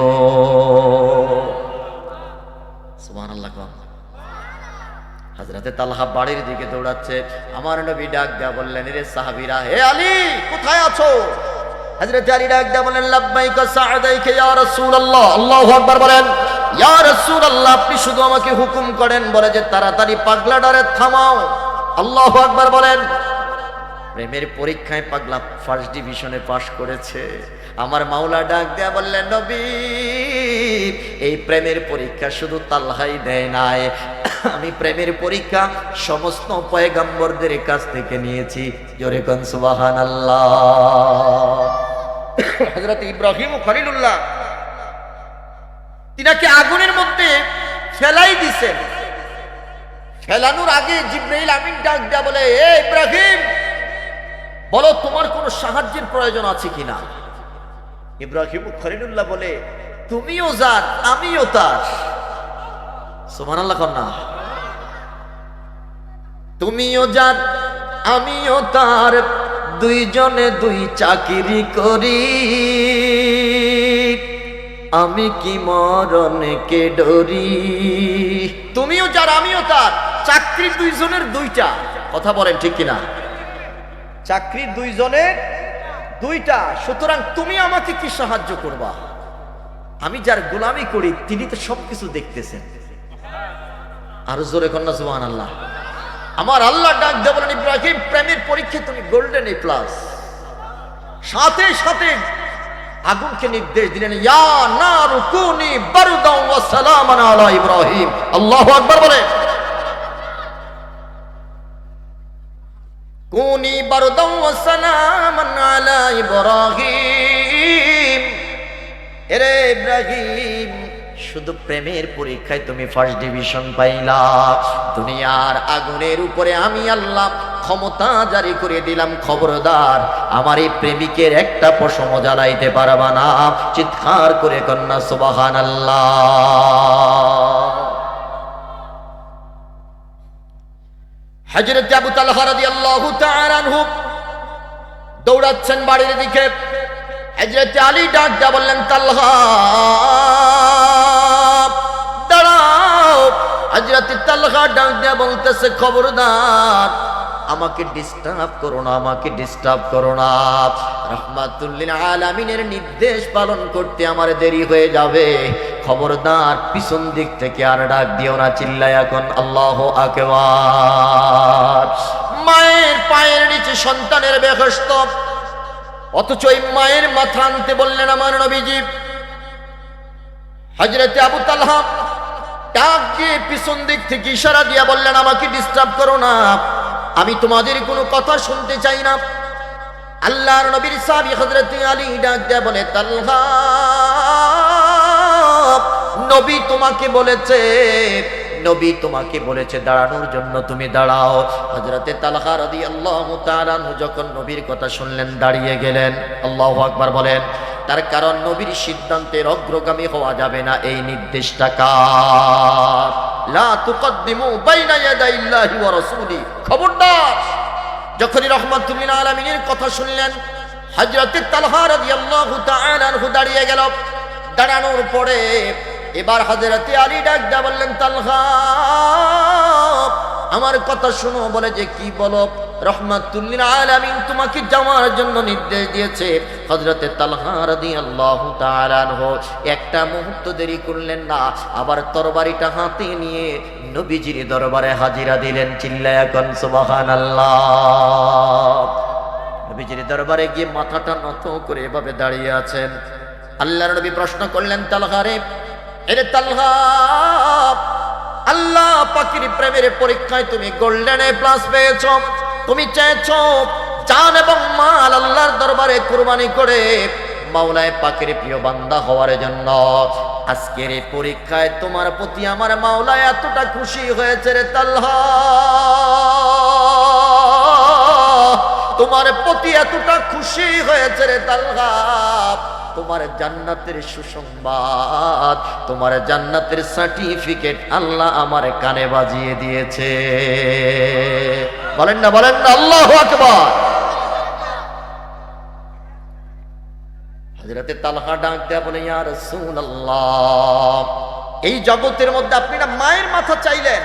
সুবহানাল্লাহ। হযরতে তালহা বাড়ির দিকে দৌড়াচ্ছে। আমার নবী ডাক দেয়া বললেন, রে সাহাবীরা, হে আলী কোথায় আছো? হযরতে আলী ডাক দেয়া বললেন, লাব্বাইকা সাআদাইকা ইয়া রাসূলুল্লাহ। আল্লাহু আকবার বলেন। ইয়া রাসূলুল্লাহ, আপনি শুধু আমাকে হুকুম করেন, বলে যে তাড়াতাড়ি পাগলাটারে থামাও। আল্লাহু আকবার বলেন। প্রেমের পরীক্ষায় পাগলা ফার্স্ট ডিভিশনে পাশ করেছে। আমার মাওলা ডাক দেয়া বললেন, নবী এই প্রেমের পরীক্ষা শুধু তালহাই দেয় নাই, আমি প্রেমের পরীক্ষা সমস্ত পয়গম্বরদের কাছ থেকে নিয়েছি। জোরে কোন সুবহানাল্লাহ। হযরত ইব্রাহিম খলিলুল্লাহ তিনাকে আগুনের মধ্যে ফেলাই দিছেন। ফেলানোর আগে জিবরাইল আমিন ডাক দেয়া বলে, এ ইব্রাহিম, বলো তোমার কোনো সাহায্যের প্রয়োজন আছে কিনা? ইব্রাহিম খলিলুল্লাহ বলে, তুমিও যার আমিও তার। সুবহানাল্লাহ কন্যা। তুমিও যার আমিও তার, দুইজনে দুই চাকরি করি, আমি কি মরণকে ডরি। তুমিও যার আমিও তার, চাকরি দুইজনের দুইটা। কথা বলেন ঠিক কিনা? চাকরি দুইজনের দুইটা। সুতরাং তুমি আমাকে কি সাহায্য করবা? আমি যার গোলামি করি তিনি তো সবকিছু দেখতেছেন। আর জোরে কন্যা সুবহানাল্লাহ। আমার আল্লাহ ডাক দিয়ে বলেন, ইব্রাহিম প্রেমের পরীক্ষায় তুমি গোল্ডেন এ প্লাস। সাথে সাথে আগুনকে নির্দেশ দিলেন, ইয়া নারু কুনি বারদাও ওয়া সালামান আলা ইব্রাহিম। আল্লাহু আকবার বলেন। কুনি বারদাও ওয়া সালামান আলা ইব্রাহিম। এরে ইব্রাহিম, শুধু প্রেমের পরীক্ষায় তুমি ফার্স্ট ডিভিশন পাইলা, দুনিয়ার আগুনের উপরে আমি আল্লাহ ক্ষমতা জারি করে দিলাম, খবরদার আমার এই প্রেমিকের একটা পশম জ্বালাইতে পারবা না। চিৎকার করে কন্যা সুবহানাল্লাহ। হযরত আবু তালহা রাদিয়াল্লাহু তাআলা আনহু দৌড়াচ্ছেন বাড়ির দিকে। হযরত আলী ডাক দিয়া বললেন, তালহা দাঁড়াও। হযরত তালহা ডাক দিয়া বলতেছে, খবরদার আমাকে ডিস্টার্ব করো না, আমাকে ডিস্টার্ব করো না। রাহমাতুল লিল আলামিনের নির্দেশ পালন করতে আমার দেরি হয়ে যাবে। খবরদার পিছন দিক থেকে আর ডাক দিও না, চিল্লায়া কোন আল্লাহু আকবার। মায়ের পায়ের নিচে সন্তানের বেহেশত, অথচ এই মায়ের মাথা আনতে বললেন আমার নবীজি। হযরত আবু তালহা ডাক দিয়ে পিছন দিক থেকে ইশারা দিয়া বললেন, আমাকে ডিস্টার্ব করো না, আমি তোমাদের কোনো কথা শুনতে চাই না। আল্লাহর নবীর সাহাবী হযরত আলী ডাক দিয়া বলে, তালহা নবী তোমাকে বলেছে, নবী তোমাকে বলেছে দাঁড়ানোর জন্য, তুমি দাঁড়াও। হযরতে তালহা রাদিয়াল্লাহু তাআলা যখন নবীর কথা শুনলেন দাঁড়িয়ে গেলেন। আল্লাহু আকবার বলেন। তার কারণ নবীর সিদ্ধান্তের অগ্রগামী হওয়া যাবে না, এই নির্দেশটা কার? লা তুকদ্দিমু বাইনা ইয়াদাইল্লাহি ওয়া রাসূলি। খবরদার যখনই রাহমাতুল লিল আলামিনের কথা শুনলেন, হযরত তালহা রাদিয়াল্লাহু তাআলা আনহু দাঁড়িয়ে গেল। দাঁড়ানোর পরে এবার হযরত আলী ডাক দিয়ে বললেন, তালহা আমার কথা শোনো। বলে যে কি বলো? রাহমাতুল লিল আলামিন তোমাকে যাওয়ার জন্য নির্দেশ দিয়েছে। হযরত তালহা রাদিয়াল্লাহু তাআলা আনহু একটা মুহূর্ত দেরি করলেন না, আবার তরবারিটা হাতে নিয়ে নবীজির দরবারে হাজিরা দিলেন। চিল্লায়া কোন সুবহানাল্লাহ। নবীজির দরবারে গিয়ে মাথাটা নত করে এভাবে দাঁড়িয়ে আছেন। আল্লাহর নবী প্রশ্ন করলেন, তালহা রে, এরে তালহা, আল্লাহ পাকের প্রেমের পরীক্ষায় তুমি গোল্ডেন এ প্লাস পেয়েছো। তুমি চেয়েছো জান এবং মাল আল্লাহর দরবারে কুরবানি করে মাওলায়ে পাকের প্রিয় বান্দা হওয়ার জন্য। আজকের এই পরীক্ষায় তোমার প্রতি আমার মাওলা এতটা খুশি হয়েছে রে তালহা, তোমার প্রতি এতটা খুশি হয়েছে রে তালহা, তোমার জান্নাতের সুসংবাদ, তোমার জান্নাতের সার্টিফিকেট আল্লাহ আমার কানে বাজিয়ে দিয়েছে। বলেন না, বলেন না আল্লাহু আকবার। হযরতে তালহা ডাক দেয়া বলে, ইয়া রাসূলুল্লাহ, এই জগতের মধ্যে আপনি না মায়ের মাথা চাইলেন,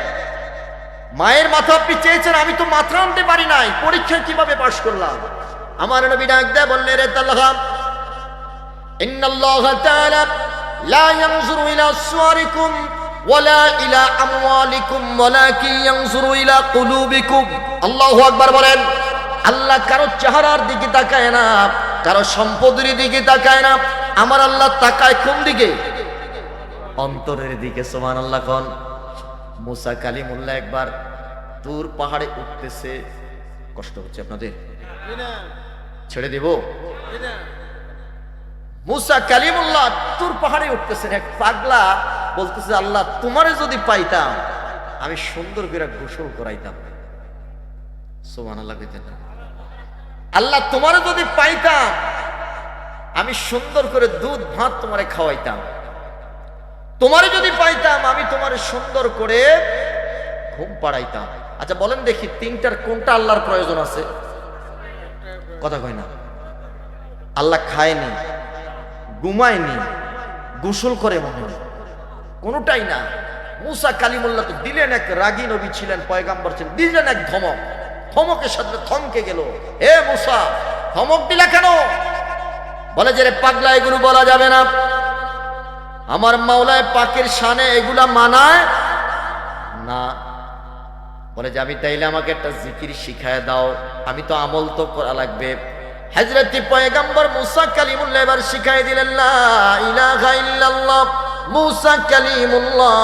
মায়ের মাথা আপনি চেয়েছেন, আমি তো মাথা আনতে পারি নাই, পরীক্ষা কিভাবে পাশ করলাম? আমার নবী ডাক দেয়া বললেন, রে তালহা, ইন্নাল্লাহা তাআলা লা ইয়ানজুরু ইলা সুওয়ারিকুম ওয়ালা ইলা আমওয়ালিকুম ওয়ালাকিন ইয়ানজুরু ইলা কুলুবিকুম। আল্লাহু আকবার বলেন। আল্লাহ কারো চেহারার দিকে তাকায় না, কারো সম্পদের দিকে তাকায় না, আমার আল্লাহ তাকায় কোন দিকে? অন্তরের দিকে। সুবহানাল্লাহ। কোন? মুসা কালিমুল্লাহ একবার তুর পাহাড়ে উঠতেছে। কষ্ট হচ্ছে আপনাদের? ছেড়ে দেব? মুসা কালিমুল্লাহ তুর পাহাড়ে উঠতেছেন। এক পাগলা বলতেছে, আল্লাহ তোমারে যদি পাইতাম আমি সুন্দর করে গোসল করাইতাম। সুবহানাল্লাহ কইতেন না? আল্লাহ তোমারে যদি পাইতাম আমি সুন্দর করে দুধ ভাত তোমারে খাওয়াইতাম, তোমারে যদি পাইতাম আমি তোমারে সুন্দর করে ঘুম পাড়াইতাম। আচ্ছা বলেন দেখি, তিনটার কোনটা আল্লাহর প্রয়োজন আছে? কথা কয় না। আল্লাহ খায়নি, ঘুমায়নি, গোসল করে মনে হয়, কোনটাই না। মুসা কালিমুল্লাহ তো দিলেন এক, রাগী নবী ছিলেন, পয়গাম্বর ছিলেন, দিলেন এক ধমক। ধমকের সাথে থমকে গেল। এ মুসা, ধমক দিলা কেন? বলে যে রে পাগলা, এগুলো বলা যাবে না, আমার মাওলায় পাকের শানে এগুলা মানায় না। বলে যে আমি তাইলে আমাকে একটা জিকির শিখায় দাও, আমি তো আমল তো করা লাগবে। হযরত পয়গম্বর মুসা কালিমুল্লাহ এবার শিখাই দিলেন, লা ইলাহা ইল্লাল্লাহ মুসা কালিমুল্লাহ।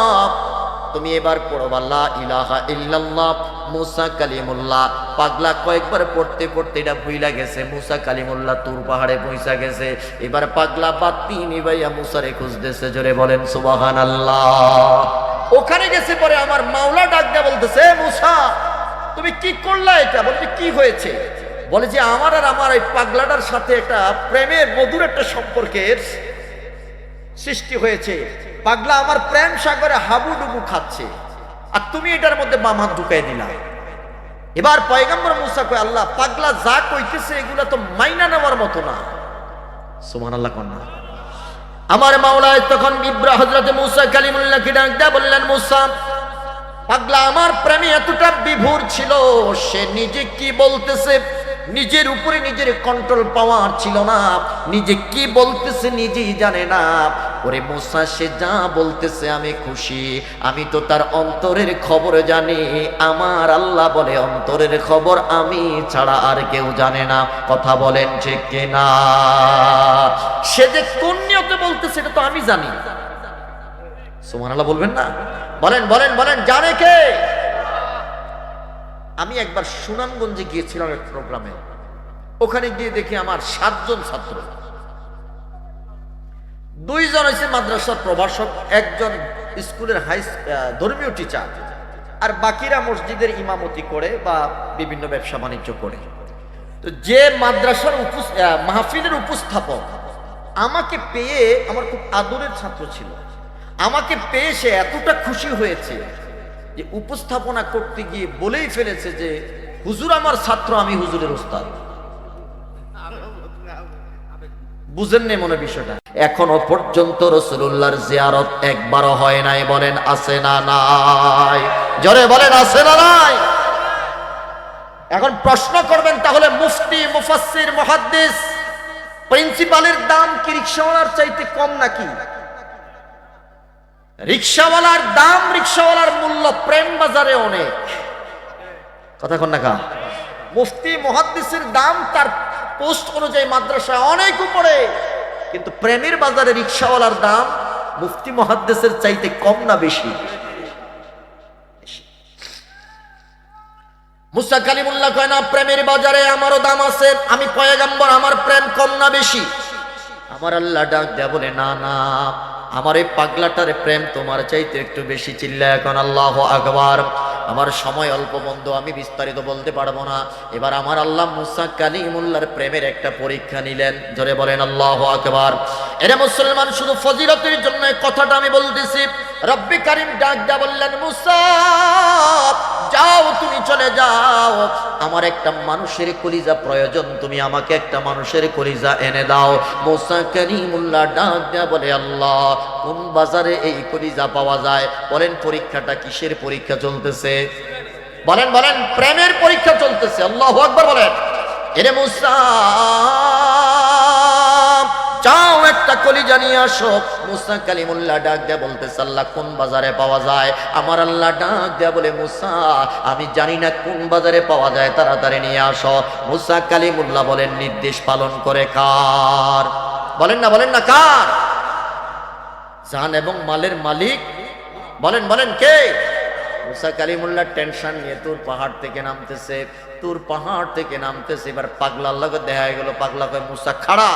তুমি এবার পড়বা লা ইলাহা ইল্লাল্লাহ মুসা কালিমুল্লাহ। পাগলা কয়েকবার পড়তে পড়তে এটা ভুইলা গেছে। মুসা কালিমুল্লাহ তুর পাহাড়ে পৌঁছা গেছে। এবার পাগলা বাতি নিভাইয়া মুসারে খুঁজতেছে। জোরে বলেন সুবহানাল্লাহ। ওখানে গেছে পরে আমার মাওলা ডাক দেয়া বলতেছে, মুসা তুমি কি করলা এটা? বলতে কি হয়েছে? বলে যে আমার আর আমার এই পাগলাটার সাথে একটা প্রেমের মধুর একটা সম্পর্কের সৃষ্টি হয়েছে। পাগলা আমার প্রেম সাগরে হাবুডুবু খাচ্ছে, আর তুমি এটার মধ্যে বাম হাত ঢুকাই দিলা। এবার পয়গম্বর মুসা কয়, আল্লাহ পাগলা যা কইতেছে এগুলা তো মাইনা নেওয়ার মতো না। সুবহানাল্লাহ কন্যা। আমার মাওলায় তখন হযরত মুসা কালিমুল্লাহকে ডাক দেয়া বললেন, মুসা পাগলা আমার প্রেমে এতটা বিভোর ছিল, সে নিজে কি বলতেছে নিজের উপরে নিজের কন্ট্রোল পাওয়ার ছিল না, নিজে কি বলতেছে নিজেই জানে না। ওরে মুসা, সে যা বলতেছে আমি খুশি, আমি তো তার অন্তরের খবর জানি। আমার আল্লাহ বলে অন্তরের খবর আমি ছাড়া আর কেউ জানে না। কথা বলেন ঠিক কিনা? সে যে কোন নিয়তে বলতেছে এটা তো আমি জানি। সুবহানাল্লাহ বলবেন না? বলেন বলেন বলেন, জানে কে? আমি একবার সুনামগঞ্জে গিয়েছিলাম এক প্রোগ্রামে। ওখানে গিয়ে দেখি আমার 7 জন ছাত্র, 2 জন হয়েছে মাদ্রাসার প্রভাষক, একজন স্কুলের ধর্মীয় টিচার, আর বাকিরা মসজিদের ইমামতি করে বা বিভিন্ন ব্যবসা বাণিজ্য করে। তো যে মাদ্রাসার মাহফিলের উপস্থাপক আমাকে পেয়ে, আমার খুব আদরের ছাত্র ছিল, আমাকে পেয়ে সে এতটা খুশি হয়েছে যে উপস্থাপনা করতে গিয়ে বলেই ফেলেছে যে হুজুর আমার ছাত্র, আমি হুজুরের উস্তাদ। বুঝেন নি মনে বিষয়টা? এখনো পর্যন্ত রাসূলুল্লাহর জিয়ারত একবারও হয় নাই। বলেন আছে না নাই? জোরে বলেন আছে না নাই? এখন প্রশ্ন করবেন, তাহলে মুফতি, মুফাসসির, মুহাদ্দিস, প্রিন্সিপালের দাম কি রিকশাওয়ালার চাইতে কম নাকি? রিকশাওয়ালার দাম, রিকশাওয়ালার মূল্য প্রেম বাজারে অনেক। কথা কন না কা? মুফতি মুহাদ্দিসের দাম তার পোস্ট অনুযায়ী মাদ্রাসায় অনেক উপরে, কিন্তু প্রেমের বাজারে রিকশাওয়ালার দাম মুফতি মুহাদ্দিসের চাইতে কম না বেশি? মুসা কালিমুল্লাহ কয় না, প্রেমের বাজারে আমারও দাম আছে, আমি পয়গম্বর, আমার প্রেম কম না বেশি? আমার আল্লাহ ডাক দেয়া বলে, না না, আমার এই পাগলাটার প্রেম তোমার চাইতে একটু বেশি। চিল্লা এখন আল্লাহু আকবার। আমার সময় অল্প বন্ধু, আমি বিস্তারিত বলতে পারবো না। এবার আমার আল্লাহ মুসা কালিমুল্লাহর প্রেমের একটা পরীক্ষা নিলেন। জোরে বলেন আল্লাহু আকবার। এরে মুসলমান, শুধু ফজিলতের জন্য কথাটা আমি বলতেছি। রব্বি কারীম ডাক দেয়া বললেন, মুসা যাও, তুমি চলে যাও, আমার একটা মানুষের কলিজা প্রয়োজন, তুমি আমাকে একটা মানুষের কলিজা এনে দাও। মুসা কালিমুল্লাহ ডাক দেয়া বলে, আল্লাহ, কোন বাজারে এই কলিজা পাওয়া যায়? বলেন, পরীক্ষাটা কিসের পরীক্ষা চলতেছে? বলেন বলেন, প্রেমের পরীক্ষা চলতেছে। আল্লাহু আকবার বলেন। এরে মুসা, যাও একটা কলিজা নিয়ে আসো। মুসা কালিমুল্লাহ ডাক দেয়া বলতেছে, আল্লাহ, কোন বাজারে পাওয়া যায়? আমার আল্লাহ ডাক দেয়া বলে, মুসা, আমি জানি না কোন বাজারে পাওয়া যায়, তাড়াতাড়ি নিয়ে আসো। মুসা কালিমুল্লাহ বলেন, নির্দেশ পালন করে কার? বলেন না, বলেন না, কার? জান এবং মালের মালিক। বলেন বলেন, কে? মুসা কালিমুল্লাহ টেনশন নিয়ে তুর পাহাড় থেকে নামতেছে, তুর পাহাড় থেকে নামতেছে। এবার পাগলার লগে দেখা গেল। পাগলা কয়, মুসা খাড়া।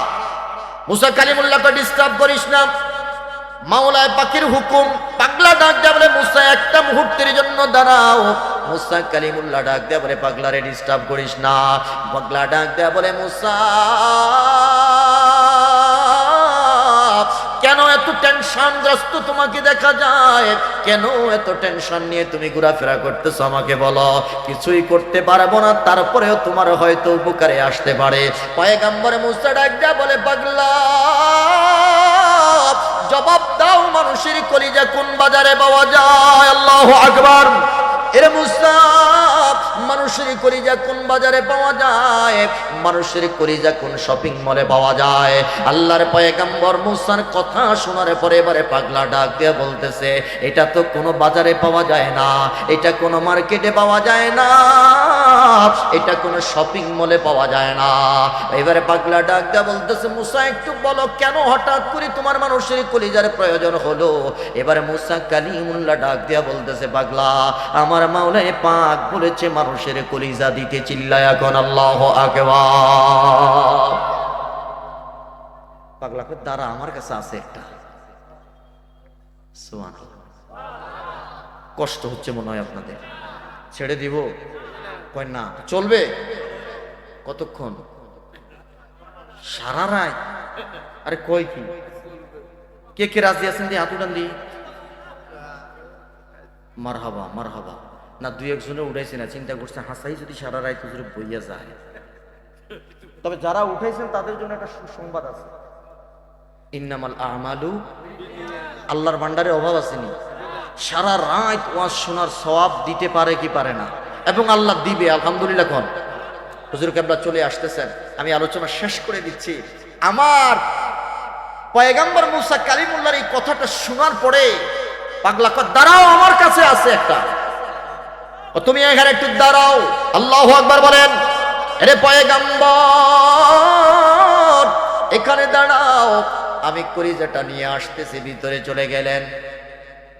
মুসা কালিমুল্লাহকে ডিস্টার্ব করিস না, মাওলায় পাখির হুকুম। পাগলা ডাক দেয়া বলে, মুসা একটা মুহূর্তের জন্য দাঁড়াও। মুসা কালিমুল্লাহ ডাক দেয়া বলে, পাগলারে ডিস্টার্ব করিস না। পাগলা ডাক দেয়া বলে, মুসা কেন এত টেনশনগ্রস্ত তোমাকে দেখা যায়? কেন এত টেনশন নিয়ে তুমি ঘোরাফেরা করতেছো? আমাকে বলো। কিছুই করতে পারবো না, তারপরেও তোমার হয়তো উপকারে আসতে পারে। পয়গম্বর মুসা ডাক দেয়া বলে, পাগলা জবাব দাও, মানুষের কলিজা কোন বাজারে পাওয়া যায়? আল্লাহু আকবার। এরে মুসা, মানুষের কলিজা কোন বাজারে পাওয়া যায়? মানুষের কলিজা কোন শপিং মলে পাওয়া যায়? আল্লাহর পয়গম্বর মুসার কথা শোনার পরে এবারে পাগলা ডাক দিয়ে বলতেছে, এটা তো কোনো বাজারে পাওয়া যায় না, এটা কোনো মার্কেটে পাওয়া যায় না, এটা কোনো শপিং মলে পাওয়া যায় না। এবারে পাগলা ডাক দিয়ে বলতেছে, মুসা একটু বলো, কেন হঠাৎ করে তোমার মানুষের কলিজার প্রয়োজন হলো? এবারে মুসা কালিমুল্লাহ ডাক দিয়া বলতেছে, পাগলা, আমার মাওলায়ে পাক বলেছে মানুষের কলিজা দিতে। চিল্লায় এখন আল্লাহু আকবার। পাগলা কই, দাঁড়া, আমার কাছে আছে একটা। সুবহানাল্লাহ। কষ্ট হচ্ছে মনে হয় আপনাদের, ছেড়ে দিব? কয় না, চলবে। কতক্ষণ? সারা রাত? আরে কয় কি, কে কে রাজি আছেন? দিয়ে হাত উঠান দি। মারহাবা মারহাবা। না, দুই একজনে উঠাইছে না, চিন্তা করছে হাসাই যদি সারা রাত হুজুরে বইয়া যায়। তবে যারা উঠাইছেন তাদের জন্য একটা সুসংবাদ আছে। ইন্নামাল আমালু, আল্লাহর ভান্ডারে অভাব আসেনি। সারা রাত ওয়াজ শোনার সওয়াব দিতে পারে কি পারে না? এবং আল্লাহ দিবে, আলহামদুলিল্লাহ। কোন হুজুর কেবলা চলে আসতেছেন, আমি আলোচনা শেষ করে দিচ্ছি। আমার পয়গম্বর মুসা কালিমুল্লাহর এই কথাটা শোনার পরে পাগলা কয়, দাঁড়াও, আমার কাছে আছে একটা। তুমি এখানে একটু দাঁড়াও। আল্লাহু আকবার বলেন। আরে পয়গম্বর, এখানে দাঁড়াও, আমি কলিজাটা নিয়ে আসতেছি। ভিতরে চলে গেলেন।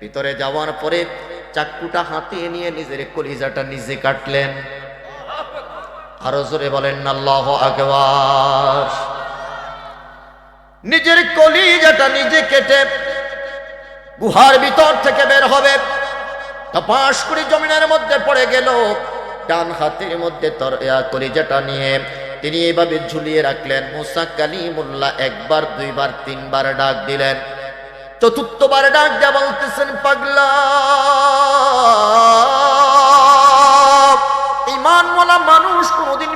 ভিতরে যাওয়ার পরে চাকুটা হাতে নিয়ে নিজের কলিজাটা নিজে কাটলেন। আরো জোরে বলেন না আল্লাহু আকবার। নিজের কলিজাটা নিজে কেটে গুহার ভিতর থেকে বের হবে, তপাস করে জমিনের মধ্যে পড়ে গেল। ডান হাতের মধ্যে কলিজাটা নিয়ে তিনি এইভাবে ঝুলিয়ে রাখলেন। মুসা কালিমুল্লাহ একবার, দুইবার, তিনবার ডাক দিলেন। চতুর্থবার ডাক দিয়া বলতেছেন, পাগলা, ঈমানওয়ালা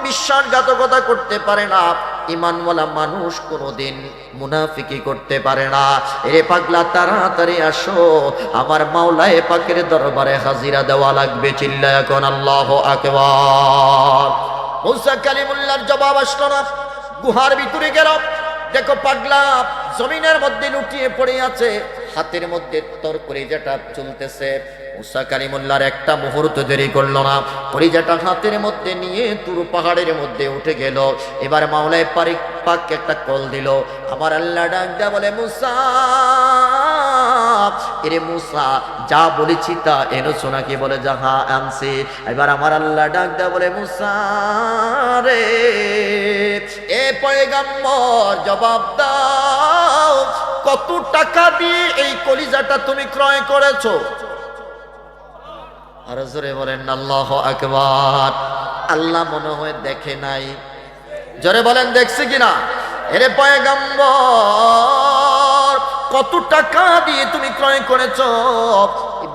বিশ্বাসঘাতকতা করতে পারে না, ঈমানওয়ালা মানুষ কোনোদিন মুনাফিকি করতে পারে না। এরে পাগলা তাড়াতাড়ি আসো, আমার মাওলায়ে পাকের দরবারে হাজিরা দেওয়া লাগবে। চিল্লায়া এখন আল্লাহু আকবার। মুসা কালিমুল্লাহর জবাব আসলো না, গুহার ভিতরে গেল। দেখো পাগলা জমিনের মধ্যে লুটিয়ে পড়ে আছে, হাতের মধ্যে কলিজাটা চলতেছে। মুসা কালিমুল্লাহর একটা মুহূর্ত দেরি করলো না, কলিজাটা হাতের মধ্যে নিয়ে তুর পাহাড়ের মধ্যে উঠে গেল। এবার মাওলায়ে পাক একটা কল দিল। আমার আল্লাহ ডাক দেয়া বলে, মুসা, এরে মুসা, যা বলেছি তা এনেছো নাকি? বলে যা, হ্যাঁ আনছি। এবার আমার আল্লাহ ডাক দেয়া বলে, মুসা রে, এ পয়গম্বর জবাব দাও, কত টাকা দিয়ে এই কলিজাটা তুমি ক্রয় করেছো? আর জোরে বলেন আল্লাহু আকবার। আল্লাহ মনে হয় দেখে নাই, জোরে বলেন দেখছে কিনা? এরে পয়গম্বর, কত টাকা দিয়ে তুমি ক্রয় করেছো?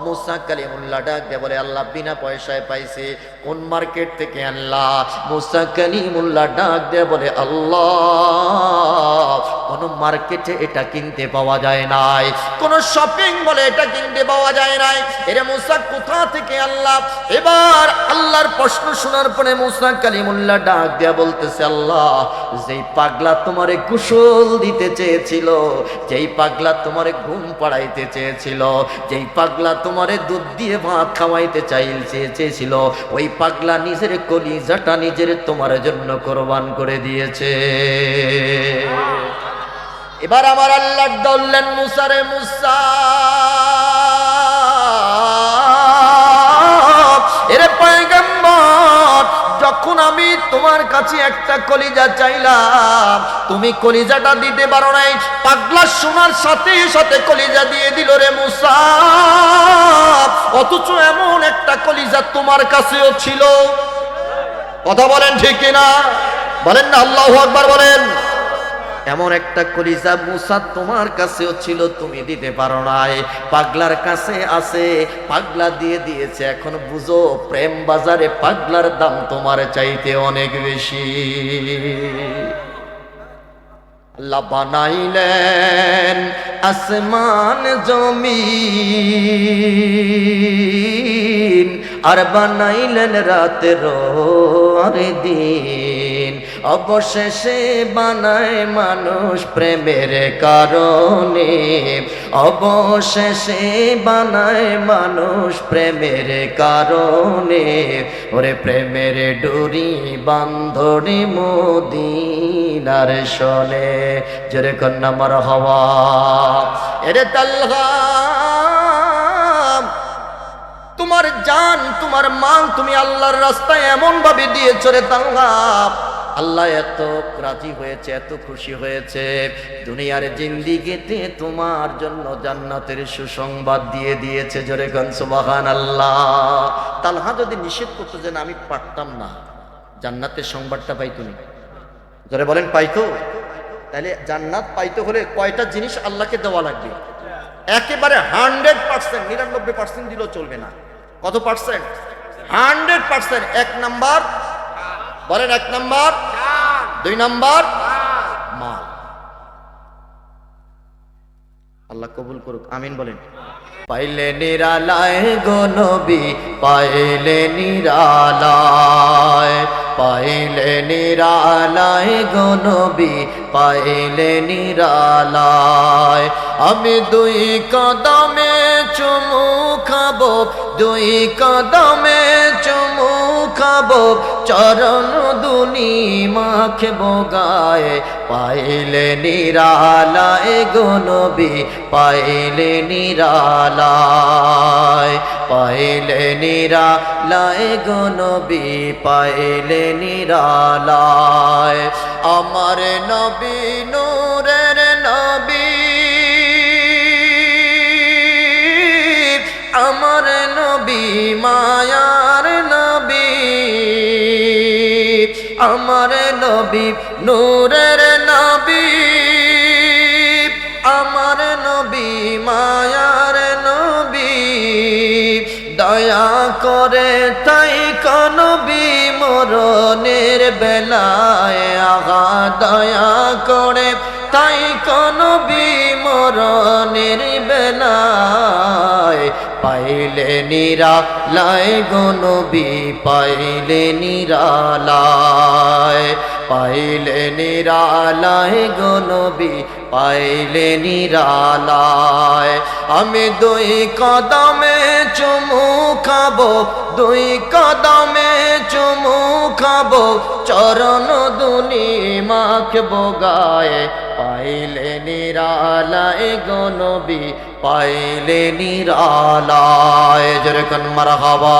মুসা কালিমুল্লাহ ডাক দিয়ে বলে, আল্লাহ বিনা পয়সায় পাইছে। কোন মার্কেট থেকে আনলা? মুসা কালিমুল্লাহ ডাক দিয়ে বলে, আল্লাহ, কোন মার্কেটে এটা কিনতে পাওয়া যায় নাই, কোন শপিং মলে এটা কিনতে পাওয়া যায় নাই। এরে মুসা কোথা থেকে আল্লাহ? এবার আল্লাহর প্রশ্ন শোনার পরে মুসা কালিমুল্লাহ ডাক দিয়া বলতেছে, আল্লাহ, যেই পাগলা তোমারে কুশল দিতে চেয়েছিল, যেই পাগলা তোমারে ঘুম পাড়াইতে চেয়েছিল, যেই পাগলা তোমারে দুধ দিয়ে ভাত খাওয়াইতে চেয়েছিল, ওই পাগলা নিজের কলিজাটা নিজের তোমার জন্য কোরবান করে দিয়েছে। এবার আমার আল্লাহ বললেন, মুসা রে মুসা, এরে পয়গম্বর, যখন আমি তোমার কাছে একটা কলিজা চাইলাম, তুমি কলিজাটা দিতে পারো নাই। পাগলা শোনার সাথে সাথে কলিজা দিয়ে দিল রে মুসা, অথচ এমন একটা কলিজা তোমার কাছেও ছিল। কথা বলেন ঠিক কিনা? বলেন না আল্লাহু আকবার বলেন। এমন একটা কলিজা মুসা তোমার কাছেও ছিল, তুমি দিতে পারো নাই, পাগলার কাছে আছে, পাগলা দিয়ে দিয়েছে। এখন বুঝো, প্রেম বাজারে পাগলার দাম তোমার চাইতে অনেক বেশি। আল্লাহ বানাইলেন আসমান জমিন, আর বানাইলেন রাতের আর দিন, অবশেষে বানায় মানুষ প্রেমের কারণে, অবশেষে বানায় মানুষ প্রেমের কারণে। ওরে প্রেমের ডুরি বান্ধরে মদিনার শোনে, জোরে কন্যা মারহাবা। এরে তালহা, তোমার জান, তোমার মাল তুমি আল্লাহর রাস্তায় এমন ভাবে দিয়েছো রে তালহা, আল্লাহ এত রাজি হয়েছে, এত খুশি হয়েছে, দুনিয়ার জিন্দিগিতে তোমার জন্য জান্নাতের সুসংবাদ দিয়ে দিয়েছে। জোরে গান সুবহানাল্লাহ। তালহা যদি নিষেধ করতো যে না আমি পারতাম না, জান্নাতের সংবাদটা পাইতো নি? জোরে বলেন পাইতো? তাহলে জান্নাত পাইতে হলে কয়টা জিনিস আল্লাহকে দেওয়া লাগবে? একেবারে 100%, 99% দিলেও চলবে না। কত পার্সেন্ট? 100%। 1 নাম্বার বলেন, 1 নাম্বার, 2 নাম্বার মাল। আল্লাহ কবুল করুক, আমিন বলেন। পাইলে নিরালায় গো নবী, পাইলে নিরালায়, পাইলে নিরালায় গো নবী, পাইলে নিরালায়। আমি 2 কদমে চুমু খাবো, 2 কদমে চুমু খাবো, চরণ দুলি মাখবো গায়ে। পাইলে নিরালায় গো নবী, পাইলে নিরালায়, পাইলে নিরালায় গো নবী, পাইলে নিরালায়। আমার নবী নূরের নবী, আমার নবী মায়ার নবী, আমার নবী নূরের নবী, আমার নবী মায়ার নবী। দয়া করে তাই নবী মোর মরণের বেলায় আগা দয়া করে তাই কোন বিমরণের বেলায় পাইলে নিরালায় গো নবী পাইলে নিরালায় পাইলে নিরালায় গো নবী পাইলে নিরালায় আমি দুই কদমে চুমু খাবো দুই কদমে চুমু খাবো চরণ দুনি মাখবো গায়ে পাইলে নিরালায় গো নবী পাইলে নিরালায় জোরে কোন মারহাবা।